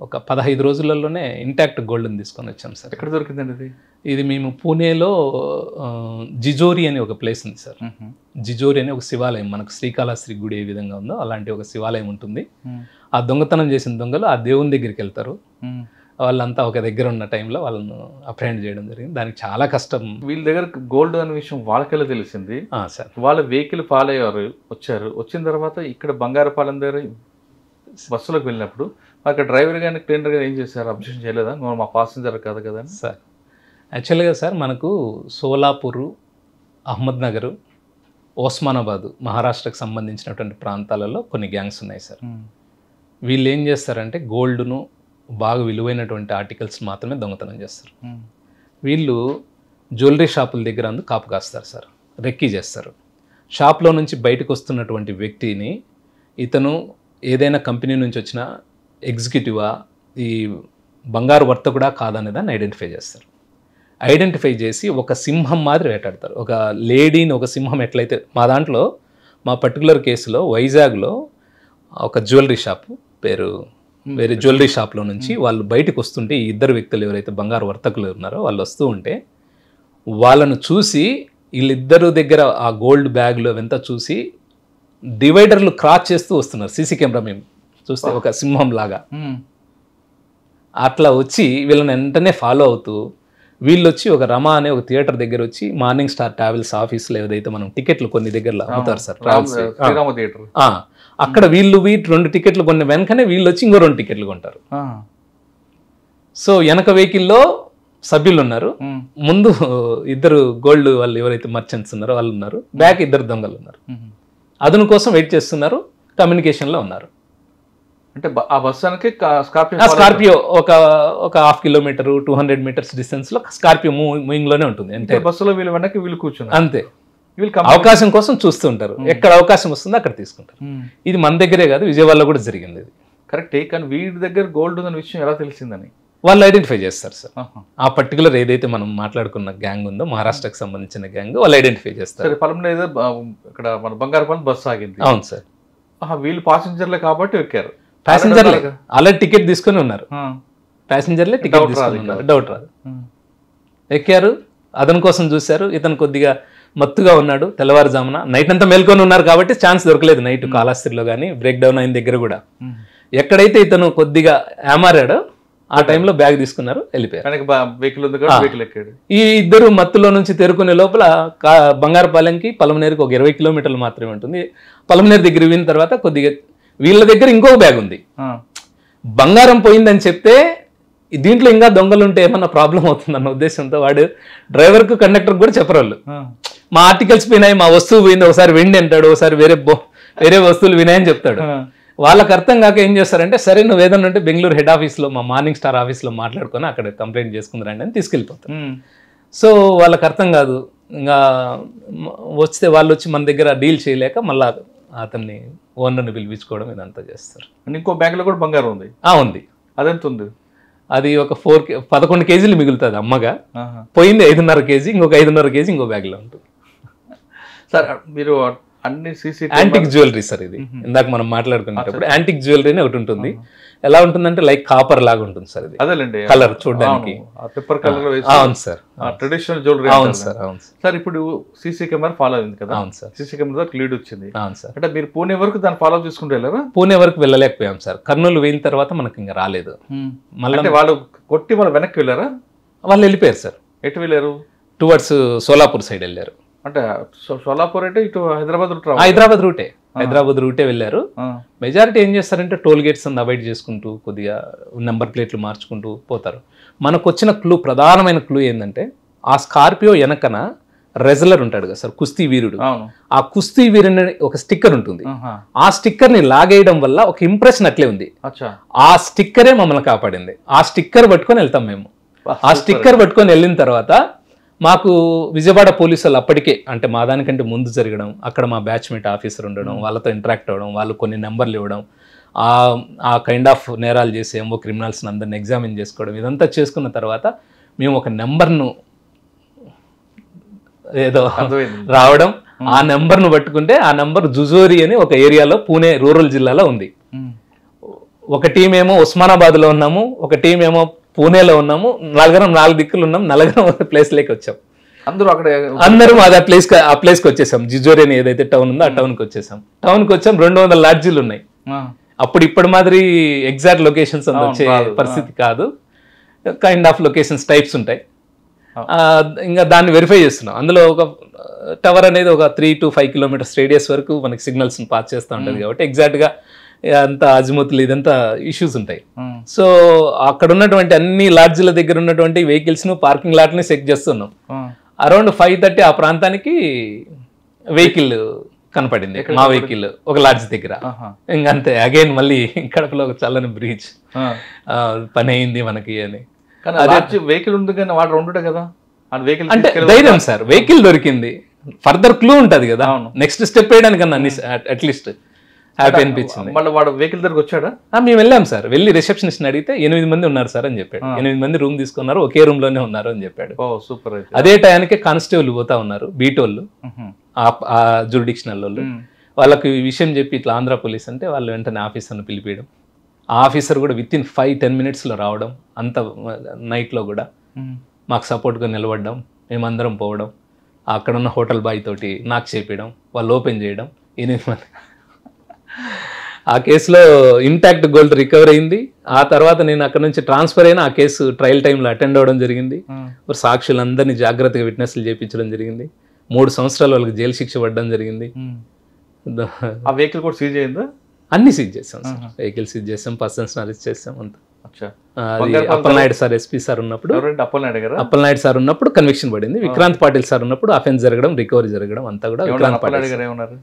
ఒక 15 రోజులలోనే ఇంటాక్ట్ గోల్డ్ని తీసుకొని వచ్చాం సార్. ఎక్కడ దొరికిందండి ఇది? ఇది మేము పూణేలో జిజోరి అనే ఒక ప్లేస్ ఉంది సార్. జిజోరి అనే ఒక శివాలయం, మనకు శ్రీకాళహస్తి గుడి ఏ విధంగా ఉందో అలాంటి ఒక శివాలయం ఉంటుంది. ఆ దొంగతనం చేసిన దొంగలు ఆ దేవుని దగ్గరికి వెళ్తారు. వాళ్ళంతా ఒక దగ్గర ఉన్న టైంలో వాళ్ళను అప్రహెండ్ చేయడం జరిగింది. దానికి చాలా కష్టం. వీళ్ళ దగ్గర గోల్డ్ అనే విషయం వాళ్ళకెళ్ళి తెలిసింది సార్. వాళ్ళ వెహికల్ ఫాలో అయ్యారు, వచ్చిన తర్వాత ఇక్కడ బంగారపాలెం దగ్గర బస్సులోకి వెళ్ళినప్పుడు అక్కడ డ్రైవర్ కానీ క్లీనర్ కానీ ఏం చేశారు? అబ్జెక్షన్ చేయలేదా? మా పాసింజర్ కాదు కదా సార్. యాక్చువల్గా సార్ మనకు సోలాపూరు, అహ్మద్నగర్, ఓస్మానాబాదు మహారాష్ట్రకు సంబంధించినటువంటి ప్రాంతాలలో కొన్ని గ్యాంగ్స్ ఉన్నాయి సార్. వీళ్ళు ఏం చేస్తారంటే గోల్డ్ను బాగా విలువైనటువంటి ఆర్టికల్స్ మాత్రమే దొంగతనం చేస్తారు. వీళ్ళు జ్యువెలరీ షాపుల దగ్గర అందుకు కాపు కాస్తారు సార్, రెక్కీ చేస్తారు. షాప్లో నుంచి బయటకు వస్తున్నటువంటి వ్యక్తిని ఇతను ఏదైనా కంపెనీ నుంచి వచ్చిన ఎగ్జిక్యూటివా, ఈ బంగారు వర్తకుడా కాదనే దాన్ని ఐడెంటిఫై చేస్తారు. ఐడెంటిఫై చేసి ఒక సింహం మాదిరి వేటాడతారు. ఒక లేడీని ఒక సింహం ఎట్లయితే, మా దాంట్లో మా పర్టికులర్ కేసులో వైజాగ్లో ఒక జ్యువెలరీ షాపు పేరు, వేరే జ్యువెలరీ షాప్లో నుంచి వాళ్ళు బయటకు వస్తుంటే, ఈ ఇద్దరు వ్యక్తులు ఎవరైతే బంగారు వర్తకులు ఉన్నారో వాళ్ళు వస్తూ ఉంటే వాళ్ళను చూసి వీళ్ళిద్దరు దగ్గర ఆ గోల్డ్ బ్యాగ్లు అవంతా చూసి డివైడర్లు క్రాస్ చేస్తూ వస్తున్నారు. సీసీ కెమెరా మేము చూస్తే ఒక సింహం లాగా అట్లా వచ్చి వీళ్ళని వెంటనే ఫాలో అవుతూ వీళ్ళు వచ్చి ఒక రమా అనే ఒక థియేటర్ దగ్గర వచ్చి మార్నింగ్ స్టార్ ట్రావెల్స్ ఆఫీస్లో ఏదైతే మనం టికెట్లు కొన్ని దగ్గరలో అమ్ముతారు సార్, ట్రావెల్స్ అక్కడ వీళ్ళు 2 టికెట్లు కొన్న వెనకనే వీళ్ళు వచ్చి ఇంకో 2 టికెట్లు కొంటారు. సో వెనక వెహికల్లో సభ్యులు ఉన్నారు, ముందు ఇద్దరు గోల్డ్ వాళ్ళు ఎవరైతే మర్చెంట్స్ ఉన్నారో వాళ్ళు ఉన్నారు, బ్యాక్ 2 దొంగలు ఉన్నారు. అదును కోసం వెయిట్ చేస్తున్నారు, కమ్యూనికేషన్లో ఉన్నారు. అంటే ఆ బస్సు స్కార్పియో ఒక 1/2 కిలోమీటర్ 200 మీటర్స్ డిస్టెన్స్ లో స్కార్పియో మూవింగ్ లోనే ఉంటుంది. అంటే బస్సులో వీళ్ళు వెనక్కి వీళ్ళు కూర్చున్నారు అంతే. అవకాశం కోసం చూస్తూ ఉంటారు, ఎక్కడ అవకాశం వస్తుందో అక్కడ తీసుకుంటారు. ఇది మన దగ్గరే కాదు, విజయవాడలో కూడా జరిగింది ఇది. కరెక్టే, కానీ వీడి దగ్గర గోల్డ్ ఉందన్న విషయం ఎలా తెలిసిందని వాళ్ళు ఐడెంటిఫై చేస్తారు సార్. ఆ పర్టికులర్ ఏదైతే మనం మాట్లాడుకున్న గ్యాంగ్ ఉందో, మహారాష్ట్రకు సంబంధించిన గ్యాంగ్, వాళ్ళు ఐడెంటిఫై చేస్తారు. పొలంలో ఏదో ఇక్కడ మన బంగారపాలెం బస్సు ఆగింది. అవును సార్. వీళ్ళు పాసింజర్లే కాబట్టి ఎక్కారు. ప్యాసింజర్లే ఆల్రెడీ టికెట్ తీసుకొని ఉన్నారు, ప్యాసింజర్లే టికెట్ తీసుకొని ఉన్నారు, డౌట్ రాదు. ఎక్కారు, అతని కోసం చూశారు. ఇతను కొద్దిగా మత్తుగా ఉన్నాడు, తెల్లవారుజామున నైట్ అంతా మేల్కొని ఉన్నారు కాబట్టి ఛాన్స్ దొరకలేదు. నైట్ కాళహస్తిలో కానీ బ్రేక్ డౌన్ అయిన దగ్గర కూడా ఎక్కడైతే ఇతను కొద్దిగా ఏమారాడో ఆ టైంలో బ్యాగ్ తీసుకున్నారు, వెళ్ళిపోయారు. ఈ ఇద్దరు మత్తులో నుంచి తేరుకునే లోపల బంగారపాలెంకి పలమనేరుకి ఒక 20 కిలోమీటర్లు మాత్రమే ఉంటుంది. పలమనేరు దగ్గర విన్న తర్వాత కొద్దిగా వీళ్ళ దగ్గర ఇంకొక బ్యాగ్ ఉంది. బంగారం పోయిందని చెప్తే దీంట్లో ఇంకా దొంగలు ఉంటే ఏమన్నా ప్రాబ్లం అవుతుందన్న ఉద్దేశంతో వాడు డ్రైవర్కు కండక్టర్కి కూడా చెప్పరు. వాళ్ళు మా ఆర్టికల్స్ పోయినాయి, మా వస్తువు పోయింది, ఒకసారి వెండి అంటాడు, ఒకసారి వేరే వస్తువులు వినాయని చెప్తాడు. వాళ్ళకి అర్థం కాక ఏం చేస్తారంటే, సరే నువ్వు ఏదన్నా ఉంటే బెంగళూరు హెడ్ ఆఫీస్లో మా మార్నింగ్ స్టార్ ఆఫీస్లో మాట్లాడుకొని అక్కడ కంప్లైంట్ చేసుకుందరండి అని తీసుకెళ్ళిపోతారు. సో వాళ్ళకి అర్థం కాదు. ఇంకా వస్తే వాళ్ళు వచ్చి మన దగ్గర డీల్ చేయలేక మళ్ళీ అతన్ని ఓనర్ని పిలిపించుకోవడం ఇదంతా చేస్తారు. ఇంకో బ్యాగ్లో కూడా బంగారం ఉంది. ఉంది. అదెంత ఉంది? అది ఒక 11 కేజీలు మిగులుతుంది అమ్మగా. పోయింది 5.5 కేజీ, ఇంకొక 5.5 కేజీ ఇంకో బ్యాగ్లో ఉంటుంది. సార్ మీరు అన్ని యాంటిక్ జ్యువెలరీ సార్ ఇది. ఇందాక మనం మాట్లాడుకునేటప్పుడు యాంటిక్ జ్యువెలరీ అని ఒకటి ఉంటుంది. ఎలా ఉంటుందంటే లైక్ కాపర్ లాగా ఉంటుంది సార్. ఇది అదేలేండి, కలర్ చూడడానికి పేపర్ కలర్. అవును సార్, ట్రెడిషనల్ జ్యువెలరీ. అవును సార్. అవును సార్. ఇప్పుడు సీసీ కెమెరా ఫాలో అయింది కదా? అవును సార్. సీసీ కెమెరా లీడ్ వచ్చింది. అవును సార్. అంటే మీరు పూణే వరకు దాన్ని ఫాలో చేసుకుంటూ వెళ్ళారా? పూణే వరకు వెళ్ళలేకపోయాం సార్. కర్నూలు వెళ్ళిన తర్వాత మనకి ఇంకా రాలేదు. మళ్ళీ వాళ్ళు కొట్టి వాళ్ళు వెనక్కి వెళ్ళారా? వాళ్ళు వెళ్ళిపోయారు సార్. ఎటు వెళ్ళారు? టువర్డ్స్ సోలాపూర్ సైడ్ వెళ్ళారు. అంటే సోలాపూర్ అంటే ఇటు హైదరాబాద్ రూటే వెళ్ళారు. మెజారిటీ ఏం చేస్తారంటే టోల్ గేట్స్ అని అవాయిడ్ చేసుకుంటూ కొద్దిగా నెంబర్ ప్లేట్లు మార్చుకుంటూ పోతారు. మనకు వచ్చిన ప్రధానమైన క్లూ ఏంటంటే ఆ స్కార్పియో వెనకన రెజ్లర్ ఉంటాడు కదా సార్, కుస్తీ వీరుడు. ఆ కుస్తీ వీరుని ఒక స్టిక్కర్ ఉంటుంది. ఆ స్టిక్కర్ ని లాగేయడం వల్ల ఒక ఇంప్రెషన్ అట్లే ఉంది. ఆ స్టిక్కరే మమ్మల్ని కాపాడింది. ఆ స్టిక్కర్ పట్టుకొని వెళ్తాం మేము. ఆ స్టిక్కర్ పట్టుకొని వెళ్ళిన తర్వాత మాకు విజయవాడ పోలీసు వాళ్ళు అప్పటికే, అంటే మా దానికంటే ముందు జరగడం, అక్కడ మా బ్యాచ్మేట్ ఆఫీసర్ ఉండడం, వాళ్ళతో ఇంటరాక్ట్ అవ్వడం, వాళ్ళు కొన్ని నెంబర్లు ఇవ్వడం, ఆ కైండ్ ఆఫ్ నేరాలు చేసేమో క్రిమినల్స్ని అందరిని ఎగ్జామిన్ చేసుకోవడం, ఇదంతా చేసుకున్న తర్వాత మేము ఒక నెంబర్ను ఏదో రావడం, ఆ నెంబర్ను పట్టుకుంటే ఆ నెంబర్ జుజోరి అని ఒక ఏరియాలో పూణే రూరల్ జిల్లాలో ఉంది. ఒక టీం ఏమో ఉస్మానాబాద్లో ఉన్నాము, ఒక టీం ఏమో పూణేలో ఉన్నాము. నాలుగు దిక్కులు ఉన్నాం. నలుగురం ప్లేస్లోకి వచ్చాం. అందరం ఆ ప్లేస్కి వచ్చేసాం. జిజోరి అని ఏదైతే టౌన్ ఉందో ఆ టౌన్కి వచ్చేసాం. 200 లాడ్జీలు ఉన్నాయి. అప్పుడు ఇప్పటి మాదిరి ఎగ్జాక్ట్ లొకేషన్స్ వచ్చే పరిస్థితి కాదు. కైండ్ ఆఫ్ లొకేషన్స్ టైప్స్ ఉంటాయి. ఇంకా దాన్ని వెరిఫై చేస్తున్నాం. అందులో ఒక టవర్ అనేది ఒక 3 to 5 kilometers రేడియస్ వరకు మనకి సిగ్నల్స్ పాస్ చేస్తూ ఉంటుంది కాబట్టి ఎగ్జాక్ట్గా అంత అజిముతులు ఇదంతా ఇష్యూస్ ఉంటాయి. సో అక్కడ ఉన్నటువంటి అన్ని లాడ్జ్ల దగ్గర ఉన్నటువంటి వెహికల్స్ ను, పార్కింగ్ లాట్ని చెక్ చేస్తున్నాం. అరౌండ్ 5:30 ఆ ప్రాంతానికి వెహికల్ కనపడింది, మా వెహికల్ ఒక లాడ్జ్ దగ్గర. ఇంకంతే, అగైన్ మళ్ళీ కడపలో ఒక చల్లని బ్రీచ్ పని అయింది మనకి అని. వెహికల్ ఉంది కానీ వాడు ఉండుట కదా అంటే ధైర్యం సార్, వెహికల్ దొరికింది. ఫర్దర్ క్లూ ఉంటది కదా, నెక్స్ట్ స్టెప్ వేయడానికన్నా అట్లీస్ట్ హ్యాపీ అనిపించింది. మళ్ళీ వాడు వెహికల్ దగ్గరకు వచ్చాడా? మేము వెళ్ళాం సార్. వెళ్ళి రిసెప్షనిస్ట్ అడిగితే 8 మంది ఉన్నారు సార్ అని చెప్పాడు. 8 మంది రూమ్ తీసుకున్నారు, ఒకే రూమ్ లోనే ఉన్నారు అని చెప్పాడు. సూపర్. అదే టైంకి కానిస్టేబుల్ పోతా ఉన్నారు, బీటోళ్ళు, ఆ జ్యూరిడిక్షనల్ వాళ్ళు. వాళ్ళకి విషయం చెప్పి ఇట్లా ఆంధ్ర పోలీస్ అంటే వాళ్ళు వెంటనే ఆఫీసర్ని పిలిపియడం. ఆ ఆఫీసర్ కూడా విత్ ఇన్ 5-10 minutesలో రావడం. అంత నైట్లో కూడా మాకు సపోర్ట్గా నిలబడడం, మేమందరం పోవడం, అక్కడ ఉన్న హోటల్ బాయ్ తోటి నాకు చేపించడం, వాళ్ళు ఓపెన్ చేయడం. 8 మంది. ఆ కేసులో ఇంటాక్ట్ గోల్డ్ రికవర్ అయింది. ఆ తర్వాత నేను అక్కడ నుంచి ట్రాన్స్ఫర్ అయినా ఆ కేసు ట్రయల్ టైంలో అటెండ్ అవ్వడం జరిగింది. సాక్షులందరినీ జాగ్రత్తగా విట్నెస్లు చేయించడం జరిగింది. 3 సంవత్సరాలు వాళ్ళకి జైలు శిక్ష పడడం జరిగింది. ఆ వెహికల్ కూడా సీజ్ అయిందా? అన్ని సీజ్ చేసాం సార్. వెహికల్ సీజ్ చేసాం, పర్సన్స్ అరెస్ట్ చేసాం. అంతా అప్పలనాయుడు సార్ ఎస్పీ సార్ ఉన్నప్పుడు, అప్పలనాయుడు సార్ ఉన్నప్పుడు కన్విక్షన్ పడింది. విక్రాంత్ పాటిల్ సార్ ఉన్నప్పుడు అఫెన్స్ జరగడం, రికవరీ జరగడం అంతా కూడా విక్రాంత్ పాటిల్.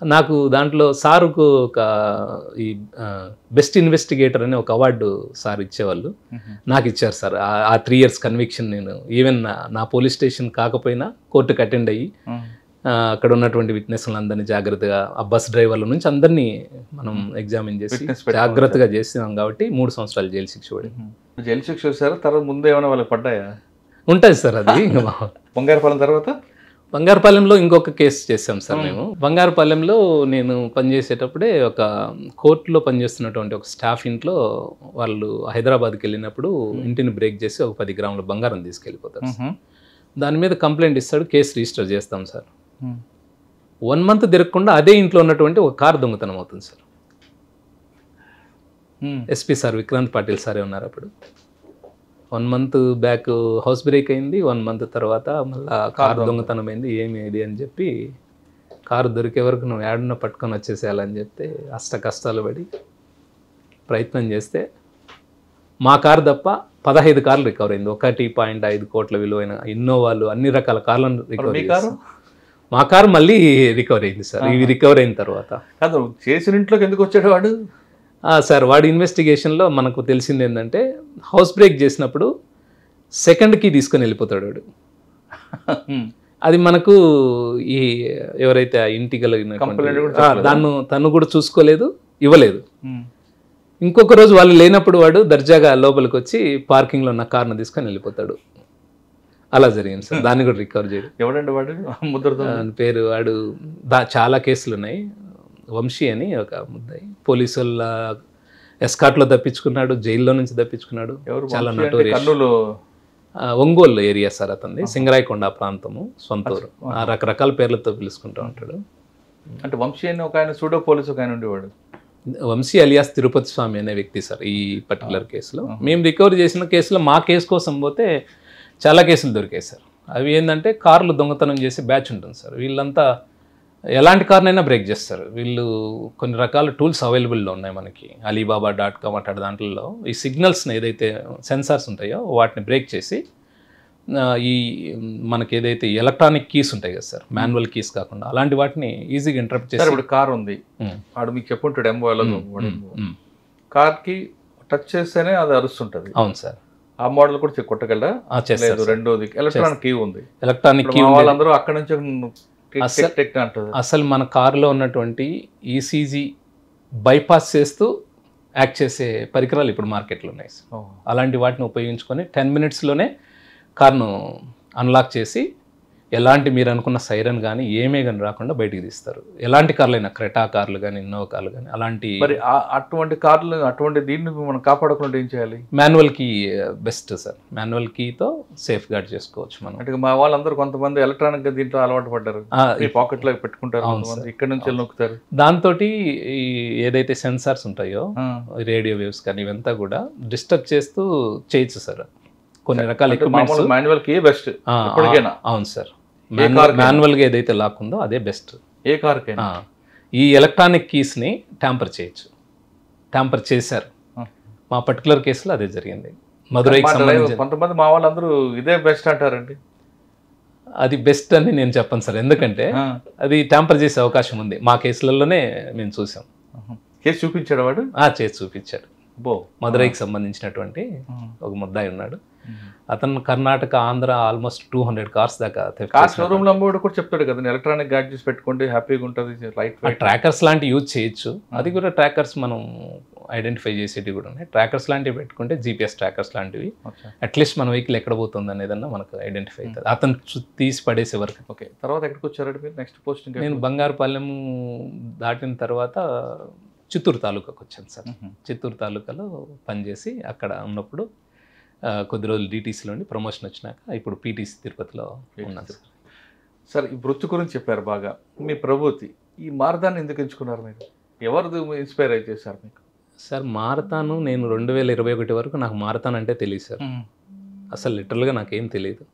నాకు దాంట్లో సారుకు ఒక ఈ బెస్ట్ ఇన్వెస్టిగేటర్ అనే ఒక అవార్డు సార్ ఇచ్చేవాళ్ళు, నాకు ఇచ్చారు సార్. ఆ 3 years కన్విక్షన్ నేను ఈవెన్ నా పోలీస్ స్టేషన్ కాకపోయినా కోర్టుకు అటెండ్ అయ్యి అక్కడ ఉన్నటువంటి విట్నెస్లందరినీ జాగ్రత్తగా, ఆ బస్ డ్రైవర్ల నుంచి అందరినీ మనం ఎగ్జామిన్ చేసి జాగ్రత్తగా చేసినాం కాబట్టి 3 సంవత్సరాలు జైలు శిక్ష పడింది. జైలు శిక్ష వచ్చారు. తర్వాత ముందు ఏమైనా వాళ్ళకి పడ్డాయా? ఉంటుంది సార్. అది బంగారుపాలెం తర్వాత బంగారుపాలెంలో ఇంకొక కేసు చేసాం సార్ మేము. బంగారుపాలెంలో నేను పనిచేసేటప్పుడే ఒక కోర్టులో పనిచేస్తున్నటువంటి ఒక స్టాఫ్ ఇంట్లో వాళ్ళు హైదరాబాద్కి వెళ్ళినప్పుడు ఇంటిని బ్రేక్ చేసి ఒక 10 grams బంగారం తీసుకెళ్ళిపోతారు. దాని మీద కంప్లైంట్ ఇస్తాడు, కేసు రిజిస్టర్ చేస్తాం సార్. 1 month తిరగకుండా అదే ఇంట్లో ఉన్నటువంటి ఒక కారు దొంగతనం అవుతుంది sir. SP sir Vikrant Patil సారే ఉన్నారు అప్పుడు. 1 month బ్యాక్ హౌస్ బ్రేక్ అయింది. 1 month తర్వాత మళ్ళీ కారు దొంగతనం అయింది. ఏమి ఇది అని చెప్పి కారు దొరికే వరకు నువ్వు ఏడన్నా పట్టుకొని వచ్చేసేయాలని చెప్తే అష్ట కష్టాలు పడి ప్రయత్నం చేస్తే మా కారు తప్ప 15 కార్లు రికవర్ అయింది. 1.5 కోట్ల విలువైన ఇన్నోవాలు, అన్ని రకాల కార్లను రికవర్ చేశారు. మా కారు మళ్ళీ రికవర్ అయింది సార్. ఇవి రికవర్ అయిన తర్వాత కాదు, చేసిన ఇంట్లోకి ఎందుకు వచ్చాడు వాడు? సార్ వాడి ఇన్వెస్టిగేషన్లో మనకు తెలిసింది ఏంటంటే హౌస్ బ్రేక్ చేసినప్పుడు 2nd key తీసుకొని వెళ్ళిపోతాడు వాడు. అది మనకు ఈ ఎవరైతే ఆ ఇంటికి దాన్ని తను కూడా చూసుకోలేదు, ఇవ్వలేదు. ఇంకొక రోజు వాళ్ళు లేనప్పుడు వాడు దర్జాగా లోపలికి వచ్చి పార్కింగ్లో ఉన్న కార్ను తీసుకొని వెళ్ళిపోతాడు. అలా జరిగింది సార్. దాన్ని కూడా రికవర్ చేయడం. ఎవడండి వాడు? పేరు వాడు చాలా కేసులు ఉన్నాయి. వంశీ అని ఒక ముద్దాయి. పోలీసు వాళ్ళ ఎస్కాట్లో తప్పించుకున్నాడు, జైల్లో నుంచి తప్పించుకున్నాడు. చాలా నటోరియస్. ఒంగోలు ఏరియా సార్ అతన్ని, సింగరాయకొండ ప్రాంతము, సొంతూరు. రకరకాల పేర్లతో పిలుచుకుంటూ ఉంటాడు. అంటే వంశీ అని ఒక ఆయన సూడో పోలీసు ఒక ఆయన ఉండేవాడు. వంశీ అలియాస్ తిరుపతి స్వామి అనే వ్యక్తి సార్ ఈ పర్టికులర్ కేసులో. మేము రికవరీ చేసిన కేసులో మా కేసు కోసం పోతే చాలా కేసులు దొరికాయి సార్. అవి ఏంటంటే కార్లు దొంగతనం చేసే బ్యాచ్ ఉంటుంది సార్. వీళ్ళంతా ఎలాంటి కార్నైనా బ్రేక్ చేస్తారు. వీళ్ళు కొన్ని రకాల టూల్స్ అవైలబుల్లో ఉన్నాయి మనకి. alibaba.com అట్లాంటి దాంట్లో ఈ సిగ్నల్స్ని ఏదైతే సెన్సార్స్ ఉంటాయో వాటిని బ్రేక్ చేసి ఈ మనకి ఏదైతే ఎలక్ట్రానిక్ కీస్ ఉంటాయి కదా సార్, మాన్యువల్ కీస్ కాకుండా అలాంటి వాటిని ఈజీగా ఇంటరప్ట్ చేసి. ఇప్పుడు కార్ ఉంది, వాడు మీకు చెప్పుంటాడు ఎంబోలో కార్కి టచ్ చేస్తేనే అది అరుస్తుంటది. అవును సార్. ఆ మోడల్ కూడా కొట్టగలరా? చేస్తారు. రెండోది ఎలక్ట్రానిక్ కీ ఉంది. ఎలక్ట్రానిక్ కీ వాళ్ళందరూ అక్కడ నుంచి అంటారు. అసలు మన కారులో ఉన్నటువంటి ఈసీజీ బైపాస్ చేస్తూ యాక్ట్ చేసే పరికరాలు ఇప్పుడు మార్కెట్లో ఉన్నాయి సార్. అలాంటి వాటిని ఉపయోగించుకొని 10 minutesలోనే కార్ను అన్లాక్ చేసి ఎలాంటి మీరు అనుకున్న సైరన్ కానీ ఏమే కానీ రాకుండా బయటికి తీస్తారు. ఎలాంటి కార్లు అయినా, క్రెటా కార్లు కానీ, ఇన్నోవా కార్లు కానీ అలాంటి. మరి అటువంటి కార్లు అటువంటి దీన్ని మనం కాపాడకుండా ఏం చేయాలి? Manual key best sir. Manual కీతో సేఫ్ గార్డ్ చేసుకోవచ్చు మనం. అంటే మా వాళ్ళందరూ కొంతమంది ఎలక్ట్రానిక్ గా దీంట్లో అలవాటు పడ్డారు, పాకెట్ లో పెట్టుకుంటారు, ఇక్కడ నుంచి నొక్కుతారు. దాంతో ఏదైతే సెన్సార్స్ ఉంటాయో రేడియో వేవ్స్ కానీ ఇవంతా కూడా డిస్టర్బ్ చేస్తూ చేయొచ్చు సార్. కొన్ని రకాల ఎక్విప్మెంట్స్ మాన్యువల్ కీ బెస్ట్ ఎప్పటికైనా. అవును సార్. మాన్యువల్గా ఏదైతే లాక్ ఉందో అదే బెస్ట్ ఏ కార్కైనా. ఈ ఎలక్ట్రానిక్ కీస్ని ట్యాంపర్ చేయొచ్చు. ట్యాంపర్ చేశారు. మా పర్టికులర్ కేసులో అదే జరిగింది. మధురైకి సంబంధించి కొంతమంది మా వాళ్ళందరూ ఇదే బెస్ట్ అంటారండి. అది బెస్ట్ అని నేను చెప్పను సార్, ఎందుకంటే అది ట్యాంపర్ చేసే అవకాశం ఉంది. మా కేసులలోనే మేము చూసాం. కేసు చూపించాడు వాడు? చేసి చూపించాడు. మధురైకి సంబంధించినటువంటి ఒక ముద్దాయి ఉన్నాడు. అతను కర్ణాటక, ఆంధ్ర ఆల్మోస్ట్ 200 కార్స్ దాకా. షోరూమ్ లో కూడా చెప్తాడు కదా, ఎలక్ట్రానిక్ గ్యాడ్జెట్స్ పెట్టుకుంటే హ్యాపీగా ఉంటుంది, లైట్ ట్రాకర్స్ లాంటివి యూజ్ చేయొచ్చు. అది కూడా ట్రాకర్స్ మనం ఐడెంటిఫై చేసేటివి కూడా ఉన్నాయి. ట్రాకర్స్ లాంటివి పెట్టుకుంటే జీపీఎస్ ట్రాకర్స్ లాంటివి అట్లీస్ట్ మన వెహికల్ ఎక్కడ పోతుంది అనేదన్నా మనకు ఐడెంటిఫై అవుతుంది. అతను తీసి పడేసే వరకు. ఓకే, తర్వాత ఎక్కడికి వచ్చారంటే మీరు నెక్స్ట్ పోస్టింగ్? నేను బంగారుపాలెం దాటిన తర్వాత చిత్తూరు తాలూకాకు వచ్చాను సార్. చిత్తూరు తాలూకాలో పనిచేసి అక్కడ ఉన్నప్పుడు కొద్ది రోజులు డీటీసీలో ఉండి ప్రమోషన్ వచ్చినాక ఇప్పుడు పీటీసీ తిరుపతిలో ఉన్నాను సార్. సార్, ఈ వృత్తి గురించి చెప్పారు బాగా. మీ ప్రభుత్వ ఈ మారథాన్ ఎందుకు ఎంచుకున్నారు మీరు? ఎవరు ఇన్స్పైర్ అయి చేశారు మీకు? సార్, మారథాను నేను 2021 వరకు నాకు మారథాన్ అంటే తెలియదు సార్. అసలు లిటరల్గా నాకేం తెలియదు.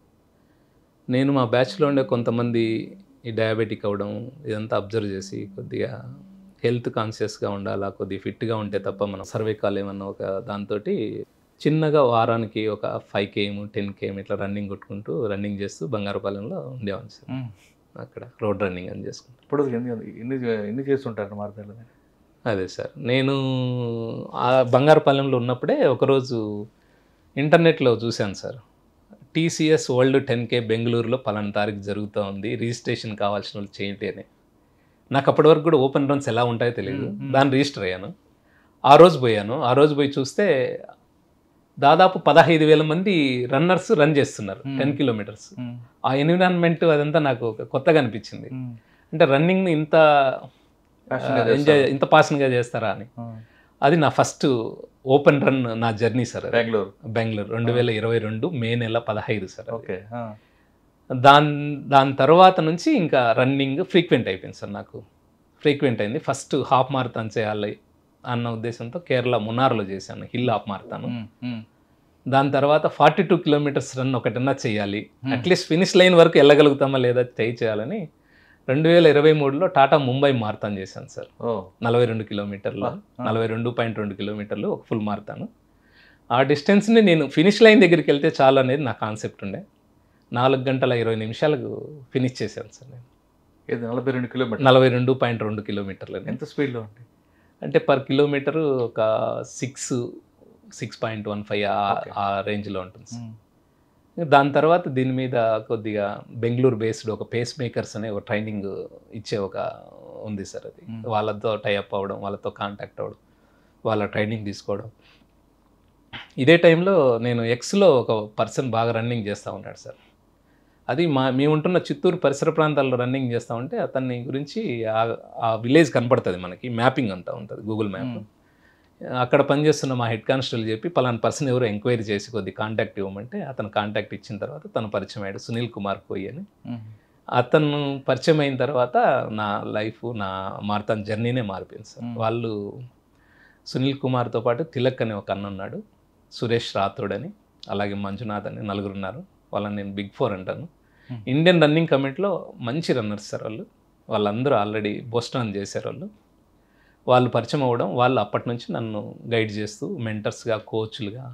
నేను మా బ్యాచ్లో ఉండే కొంతమంది ఈ డయాబెటిక్ అవ్వడం ఇదంతా అబ్జర్వ్ చేసి కొద్దిగా హెల్త్ కాన్షియస్గా ఉండాలా, కొద్దిగా ఫిట్గా ఉంటే తప్ప మనం సర్వైకాల్ ఏమన్నా ఒక దాంతో చిన్నగా వారానికి ఒక 5 km 10 km ఇట్లా రన్నింగ్ కొట్టుకుంటూ రన్నింగ్ చేస్తూ బంగారుపాలెంలో ఉండేవాడిని సార్. అక్కడ రోడ్ రన్నింగ్ అని చేసుకుంటాను. ఇప్పుడు ఎన్ని చేస్తుంటారు మారథాన్లో? అదే సార్, నేను ఆ బంగారుపాలెంలో ఉన్నప్పుడే ఒకరోజు ఇంటర్నెట్లో చూశాను సార్, టీసీఎస్ వరల్డ్ 10K బెంగళూరులో పలానా తారీఖు జరుగుతూ ఉంది, రిజిస్ట్రేషన్ కావాల్సిన వాళ్ళు చేయండి అని. నాకు అప్పటి వరకు కూడా ఓపెన్ రన్స్ ఎలా ఉంటాయో తెలియదు. దాన్ని రిజిస్టర్ అయ్యాను. ఆ రోజు పోయి చూస్తే దాదాపు 15,000 మంది రన్నర్స్ రన్ చేస్తున్నారు 10 kilometers. ఆ ఎన్విరాన్మెంట్ అదంతా నాకు కొత్తగా అనిపించింది. అంటే రన్నింగ్ని ఇంత పాషన్గా చేస్తారా అని. అది నా ఫస్ట్ ఓపెన్ రన్ నా జర్నీ సార్. బెంగళూరు 2022 మే నెల 15 సార్. ఓకే, దాని తర్వాత నుంచి ఇంకా రన్నింగ్ ఫ్రీక్వెంట్ అయిపోయింది సార్. నాకు ఫ్రీక్వెంట్ అయింది. ఫస్ట్ హాఫ్ మారథాన్ చేయాలి అన్న ఉద్దేశంతో కేరళ మున్నార్లో చేశాను, హిల్ హాఫ్ మారథాన్. దాని తర్వాత 42 kilometers రన్ ఒకటన్నా చేయాలి, అట్లీస్ట్ ఫినిష్ లైన్ వరకు వెళ్ళగలుగుతామా లేదా చేయాలని 2023లో టాటా ముంబై మారథాన్ చేశాను సార్. 42 kilometers, 42.2 kilometers ఒక ఫుల్ మారథాన్. ఆ డిస్టెన్స్ని నేను ఫినిష్ లైన్ దగ్గరికి వెళ్తే చాలు అనేది నా కాన్సెప్ట్ ఉండే. 4 గంటల 20 నిమిషాలకు ఫినిష్ చేశాను సార్ నేను. 42 kilometers, 42.2 kilometers. ఎంత స్పీడ్లో ఉంది అంటే పర్ కిలోమీటరు ఒక 6.15 ఆ రేంజ్లో ఉంటుంది సార్. దాని తర్వాత దీని మీద కొద్దిగా బెంగళూరు బేస్డ్ ఒక పేస్ మేకర్స్ అనే ఒక ట్రైనింగ్ ఇచ్చే ఒక ఉంది సార్. అది వాళ్ళతో టైఅప్ అవ్వడం, వాళ్ళతో కాంటాక్ట్ అవ్వడం, వాళ్ళ ట్రైనింగ్ తీసుకోవడం. ఇదే టైంలో నేను ఎక్స్లో ఒక పర్సన్ బాగా రన్నింగ్ చేస్తూ ఉన్నాడు సార్. అది మేము ఉంటున్న చిత్తూరు పరిసర ప్రాంతాల్లో రన్నింగ్ చేస్తూ ఉంటే అతన్ని గురించి ఆ విలేజ్ కనపడుతుంది మనకి, మ్యాపింగ్ అంతా ఉంటుంది గూగుల్ మ్యాప్. అక్కడ పనిచేస్తున్న మా హెడ్ కానిస్టేబుల్ చెప్పి పలానా పర్సన్ ఎవరు ఎంక్వైరీ చేసి కొద్ది కాంటాక్ట్ ఇవ్వమంటే అతను కాంటాక్ట్ ఇచ్చిన తర్వాత తను పరిచయం అయ్యాడు, సునీల్ కుమార్ కోయి అని. అతను పరిచయం అయిన తర్వాత నా లైఫ్, నా మారథాన్ జర్నీనే మారిపోయింది సార్. వాళ్ళు సునీల్ కుమార్తో పాటు తిలక్ అనే ఒక అన్న ఉన్నాడు, సురేష్ రాథోడ్ అని, అలాగే మంజునాథ్ అని, నలుగురు ఉన్నారు. వాళ్ళని నేను బిగ్ 4 అంటాను. ఇండియన్ రన్నింగ్ కమిటీలో మంచి రన్నర్స్ సార్ వాళ్ళందరూ ఆల్రెడీ బోస్టన్ చేశారు వాళ్ళు పరిచయం అవ్వడం, వాళ్ళు అప్పటి నుంచి నన్ను గైడ్ చేస్తూ మెంటర్స్గా, కోచ్లుగా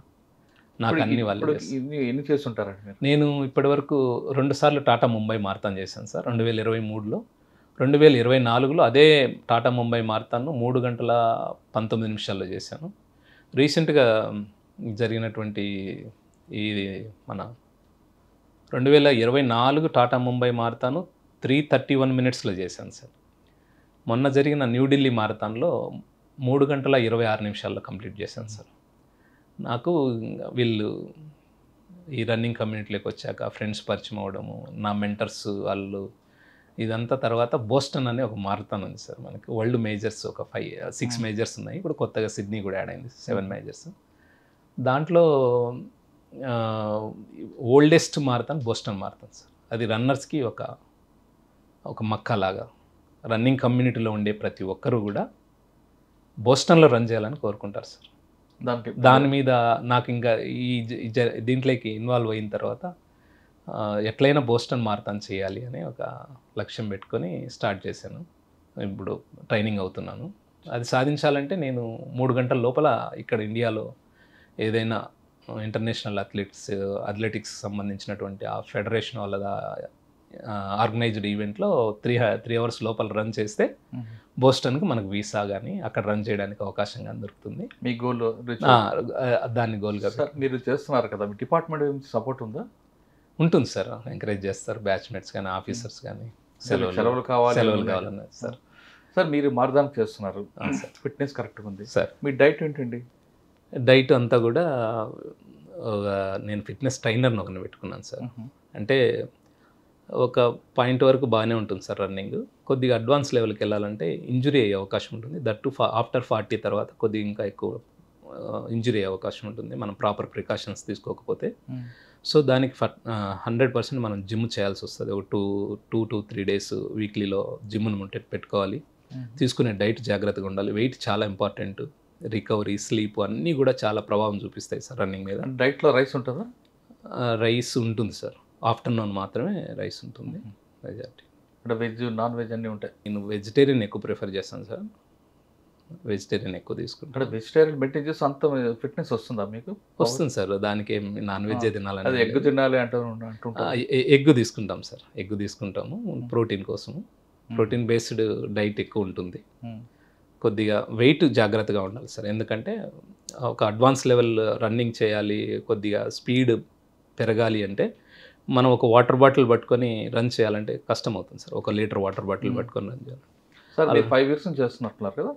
నాకు అన్ని వాళ్ళు. ఎన్ని చేస్తుంటారండి మీరు? నేను ఇప్పటివరకు 2 సార్లు టాటా ముంబై మారథాన్ చేశాను సార్. 2023లో, 2024లో అదే టాటా ముంబై మారథాన్ను 3 గంటల 19 నిమిషాల్లో చేశాను. రీసెంట్గా జరిగినటువంటి ఈ మన 2024 టాటా ముంబై మారథాను 3:31 మినిట్స్లో చేశాను సార్. మొన్న జరిగిన న్యూఢిల్లీ మారథాన్లో 3 గంటల 26 నిమిషాల్లో కంప్లీట్ చేశాను సార్. నాకు వీళ్ళు ఈ రన్నింగ్ కమ్యూనిటీలోకి వచ్చాక ఫ్రెండ్స్ పరిచయం అవ్వడము, నా మెంటర్స్ వాళ్ళు, ఇదంతా తర్వాత బోస్టన్ అనే ఒక మారథాన్ ఉంది సార్. మనకి వరల్డ్ మేజర్స్ ఒక 6 మేజర్స్ ఉన్నాయి. ఇప్పుడు కొత్తగా సిడ్నీ కూడా యాడ్ అయింది, 7 మేజర్స్. దాంట్లో oldest marathon Boston marathon sir. అది రన్నర్స్కి ఒక మక్కలాగా, రన్నింగ్ కమ్యూనిటీలో ఉండే ప్రతి ఒక్కరూ కూడా బోస్టన్లో రన్ చేయాలని కోరుకుంటారు సార్. దాని మీద నాకు ఇంకా దీంట్లోకి ఇన్వాల్వ్ అయిన తర్వాత ఎట్లయినా బోస్టన్ మారథాన్ చేయాలి అనే ఒక లక్ష్యం పెట్టుకొని స్టార్ట్ చేశాను. ఇప్పుడు ట్రైనింగ్ అవుతున్నాను. అది సాధించాలంటే నేను 3 గంటల లోపల ఇక్కడ ఇండియాలో ఏదైనా ఇంటర్నేషనల్ అథ్లెటిక్స్ సంబంధించినటువంటి ఆ ఫెడరేషన్ వాళ్ళ ఆర్గనైజ్డ్ ఈవెంట్లో 3 అవర్స్ లోపల రన్ చేస్తే బోస్టన్కి మనకు వీసా కానీ అక్కడ రన్ చేయడానికి అవకాశం కానీ దొరుకుతుంది. మీ గోల్ దాన్ని గోల్గా మీరు చేస్తున్నారు కదా, మీ డిపార్ట్మెంట్ సపోర్ట్ ఉందా? ఉంటుంది సార్, ఎంకరేజ్ చేస్తారు బ్యాచ్మేట్స్ కానీ, ఆఫీసర్స్ కానీ. సెలవులు కావాలన్నారు సార్. సార్ మీరు మారథాన్ చేస్తున్నారు, ఫిట్నెస్ కరెక్ట్గా ఉంది సార్. మీ డైట్ ఏంటండి? డైట్ అంతా కూడా నేను ఫిట్నెస్ ట్రైనర్ని ఒకరిని పెట్టుకున్నాను సార్. అంటే ఒక పాయింట్ వరకు బాగానే ఉంటుంది సార్ రన్నింగ్. కొద్దిగా అడ్వాన్స్ లెవెల్కి వెళ్ళాలంటే ఇంజురీ అయ్యే అవకాశం ఉంటుంది. దట్ ఆఫ్టర్ 40 తర్వాత కొద్దిగా ఇంకా ఎక్కువ ఇంజురీ అయ్యే అవకాశం ఉంటుంది మనం ప్రాపర్ ప్రికాషన్స్ తీసుకోకపోతే. సో దానికి 100% మనం జిమ్ చేయాల్సి వస్తుంది. ఒక 2 to 3 డేస్ వీక్లీలో జిమ్ను పెట్టుకోవాలి. తీసుకునే డైట్ జాగ్రత్తగా ఉండాలి. వెయిట్ చాలా ఇంపార్టెంట్. రికవరీ, స్లీప్ అన్నీ కూడా చాలా ప్రభావం చూపిస్తాయి సార్ రన్నింగ్ మీద. డైట్లో రైస్ ఉంటుందా? రైస్ ఉంటుంది సార్. ఆఫ్టర్నూన్ మాత్రమే రైస్ ఉంటుంది మెజారిటీ. అంటే వెజ్, నాన్ వెజ్ అన్నీ ఉంటాయి. నేను వెజిటేరియన్ ఎక్కువ ప్రిఫర్ చేస్తాను సార్. వెజిటేరియన్ ఎక్కువ తీసుకుంటాను. అంటే వెజిటేరియన్ మెయింటైన్ చేస్తే అంత ఫిట్నెస్ వస్తుందా మీకు? వస్తుంది సార్. దానికి నాన్ వెజ్ తినాలని, ఎగ్ తినాలి అంటారు. ఎగ్ తీసుకుంటాం సార్. ఎగ్ తీసుకుంటాము ప్రోటీన్ కోసము. ప్రోటీన్ బేస్డ్ డైట్ ఎక్కువ ఉంటుంది. కొద్దిగా వెయిట్ జాగ్రత్తగా ఉండాలి సార్. ఎందుకంటే ఒక అడ్వాన్స్ లెవెల్ రన్నింగ్ చేయాలి, కొద్దిగా స్పీడ్ పెరగాలి అంటే మనం ఒక వాటర్ బాటిల్ పట్టుకొని రన్ చేయాలంటే కష్టం అవుతుంది సార్. 1 లీటర్ వాటర్ బాటిల్ పట్టుకొని రన్ చేయాలి సార్. మీరు 5 years నుంచి చేస్తున్నారు కదా?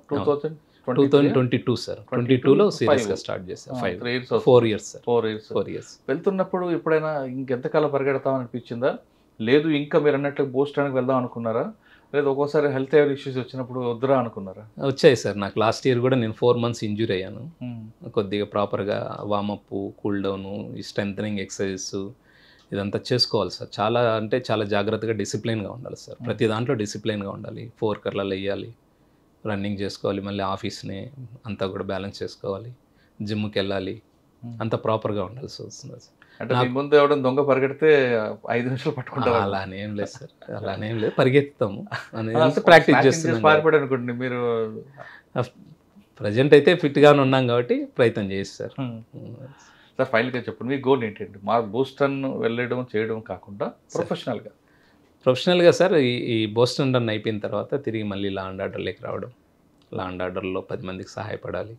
2022 సార్. 22లో సీరియస్గా స్టార్ట్ చేశాను. 4 years సార్. 4 years వెళ్తున్నప్పుడు ఎప్పుడైనా ఇంకెంతకాలం పరిగెడతామని అనిపించిందా? లేదు ఇంకా మీరు అన్నట్లు బోస్టన్కి వెళ్దాం అనుకున్నారా? లేదు ఒక్కోసారి హెల్త్ ఇష్యూస్ వచ్చినప్పుడు వద్దురా అనుకున్నారా? వచ్చాయి సార్. నాకు లాస్ట్ ఇయర్ కూడా నేను 4 months ఇంజూరీ అయ్యాను. కొద్దిగా ప్రాపర్గా వామప్, కూల్ డౌను, ఈ స్ట్రెంథనింగ్ ఎక్సర్సైజెస్ ఇదంతా చేసుకోవాలి సార్. చాలా అంటే చాలా జాగ్రత్తగా డిసిప్లిన్గా ఉండాలి సార్. ప్రతి దాంట్లో డిసిప్లిన్గా ఉండాలి. 4 కర్లలో వేయాలి, రన్నింగ్ చేసుకోవాలి, మళ్ళీ ఆఫీస్ని అంతా కూడా బ్యాలెన్స్ చేసుకోవాలి, జిమ్కి వెళ్ళాలి, అంతా ప్రాపర్గా ఉండాల్సి వస్తుంది సార్. అంటే ముందు ఎవడం దొంగ పరిగెడితే 5 నిమిషాలు పట్టుకుంటారు. అలానే ఏం లేదు సార్, అలానే ఏం లేదు, పరిగెత్తాము ప్రాక్టీస్ చేస్తున్నాం అనుకోండి. మీరు ప్రజెంట్ అయితే ఫిట్గానే ఉన్నాం కాబట్టి ప్రయత్నం చేస్తారు సార్. ఫైనల్గా చెప్పండి, మీ గోల్ ఏంటండి? మా బోస్టన్ వెళ్ళడం చేయడం కాకుండా ప్రొఫెషనల్గా సార్ ఈ బోస్టన్ రన్ అయిపోయిన తర్వాత తిరిగి మళ్ళీ లా అండ్ ఆర్డర్లోకి రావడం. లా అండ్ ఆర్డర్లో 10 మందికి సహాయపడాలి,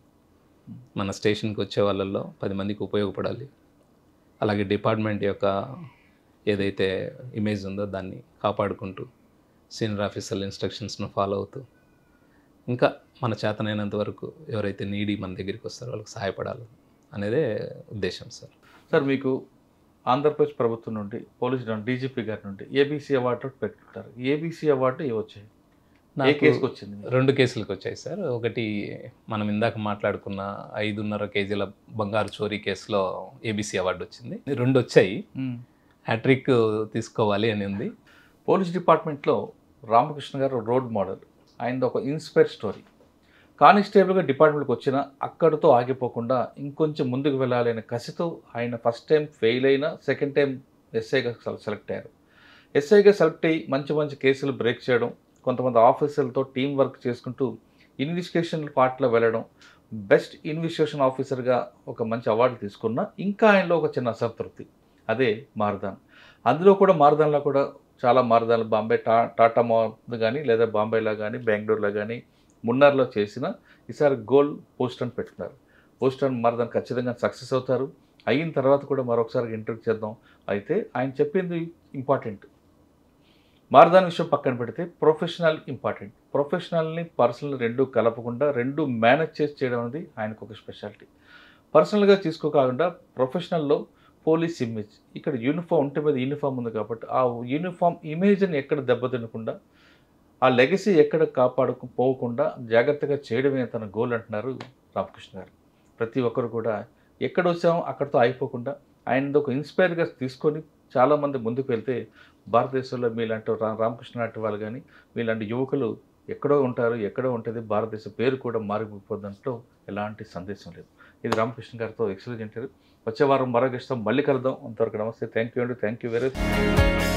మన స్టేషన్కి వచ్చే వాళ్ళల్లో 10 మందికి ఉపయోగపడాలి. అలాగే డిపార్ట్మెంట్ యొక్క ఏదైతే ఇమేజ్ ఉందో దాన్ని కాపాడుకుంటూ సీనియర్ ఆఫీసర్ల ఇన్స్ట్రక్షన్స్ను ఫాలో అవుతూ ఇంకా మన చేతనైనంత వరకు ఎవరైతే నీడీ మన దగ్గరికి వస్తారో వాళ్ళకి సహాయపడాలి అనేదే ఉద్దేశం సార్. సార్ మీకు ఆంధ్రప్రదేశ్ ప్రభుత్వం నుండి పోలీస్ డీజీపీ గారి నుండి ఏబీసీ అవార్డు పెట్టుకుంటారు. ఏబీసీ అవార్డు వచ్చింది? ఏ కేసుకి వచ్చింది? 2 కేసులకు వచ్చాయి సార్. ఒకటి మనం ఇందాక మాట్లాడుకున్న 5.5 kg బంగారు చోరీ కేసులో ఏబీసీ అవార్డు వచ్చింది. 2 వచ్చాయి. హ్యాట్రిక్ తీసుకోవాలి అని ఉంది. పోలీస్ డిపార్ట్మెంట్లో రామకృష్ణ గారు రోడ్ మోడల్. ఆయనది ఒక ఇన్స్పైర్ స్టోరీ. కానిస్టేబుల్గా డిపార్ట్మెంట్కి వచ్చిన అక్కడితో ఆగిపోకుండా ఇంకొంచెం ముందుకు వెళ్ళాలి అనే కసితో ఆయన ఫస్ట్ టైం ఫెయిల్ అయినా సెకండ్ టైం ఎస్ఐగా సెలెక్ట్ అయ్యారు. ఎస్ఐగా సెలెక్ట్ అయ్యి మంచి మంచి కేసులు బ్రేక్ చేయడం, కొంతమంది ఆఫీసర్లతో టీం వర్క్ చేసుకుంటూ ఇన్వెస్టిగేషన్ పార్ట్లో వెళ్ళడం, బెస్ట్ ఇన్వెస్టిగేషన్ ఆఫీసర్గా ఒక మంచి అవార్డు తీసుకున్న ఇంకా ఆయనలో ఒక చిన్న అసంతృప్తి, అదే మారదాన్. అందులో కూడా మారదాన్లో కూడా చాలా మారదాన్లు బాంబే టాటా మాల్ కానీ లేదా బాంబేలో కానీ బెంగళూరులో కానీ మున్నార్లో చేసిన ఈసారి గోల్ పోస్ట్ అని పెట్టుకున్నారు. పోస్ట్ అని మారదాన్ ఖచ్చితంగా సక్సెస్ అవుతారు. అయిన తర్వాత కూడా మరొకసారి ఇంటర్వ్యూ చేద్దాం. అయితే ఆయన చెప్పింది ఇంపార్టెంట్. మారదాన్ విషయం పక్కన పెడితే ప్రొఫెషనల్ ఇంపార్టెంట్. ప్రొఫెషనల్ని పర్సనల్ రెండు కలపకుండా రెండు మేనేజ్ చేసి చేయడం అనేది ఆయనకు ఒక స్పెషాలిటీ. పర్సనల్గా తీసుకోకుండా ప్రొఫెషనల్లో పోలీస్ ఇమేజ్, ఇక్కడ యూనిఫామ్ ఉంటే మీద యూనిఫామ్ ఉంది కాబట్టి ఆ యూనిఫామ్ ఇమేజ్ని ఎక్కడ దెబ్బతినకుండా, ఆ లెగసీ ఎక్కడ కాపాడుకుపోకుండా జాగ్రత్తగా చేయడమే తన గోల్ అంటున్నారు రామకృష్ణ గారు. ప్రతి ఒక్కరు కూడా ఎక్కడ వచ్చామో అక్కడితో అయిపోకుండా ఆయనది ఒక ఇన్స్పైర్గా తీసుకొని చాలామంది ముందుకు వెళ్తే భారతదేశంలో మీలాంటి రామకృష్ణ లాంటి వాళ్ళు కానీ మీలాంటి యువకులు ఎక్కడో ఉంటారు, ఎక్కడో ఉంటుంది, భారతదేశ పేరు కూడా మారిపోతుందంటూ ఎలాంటి సందేశం లేదు. ఇది రామకృష్ణ గారితో ఎక్సలెంట్ ఇంటర్వ్యూ. వచ్చే వారం మరో గెస్ట్తో మళ్ళీ కలుద్దాం. అంతవరకు నమస్తే. థ్యాంక్ యూ అండి. Thank you very much.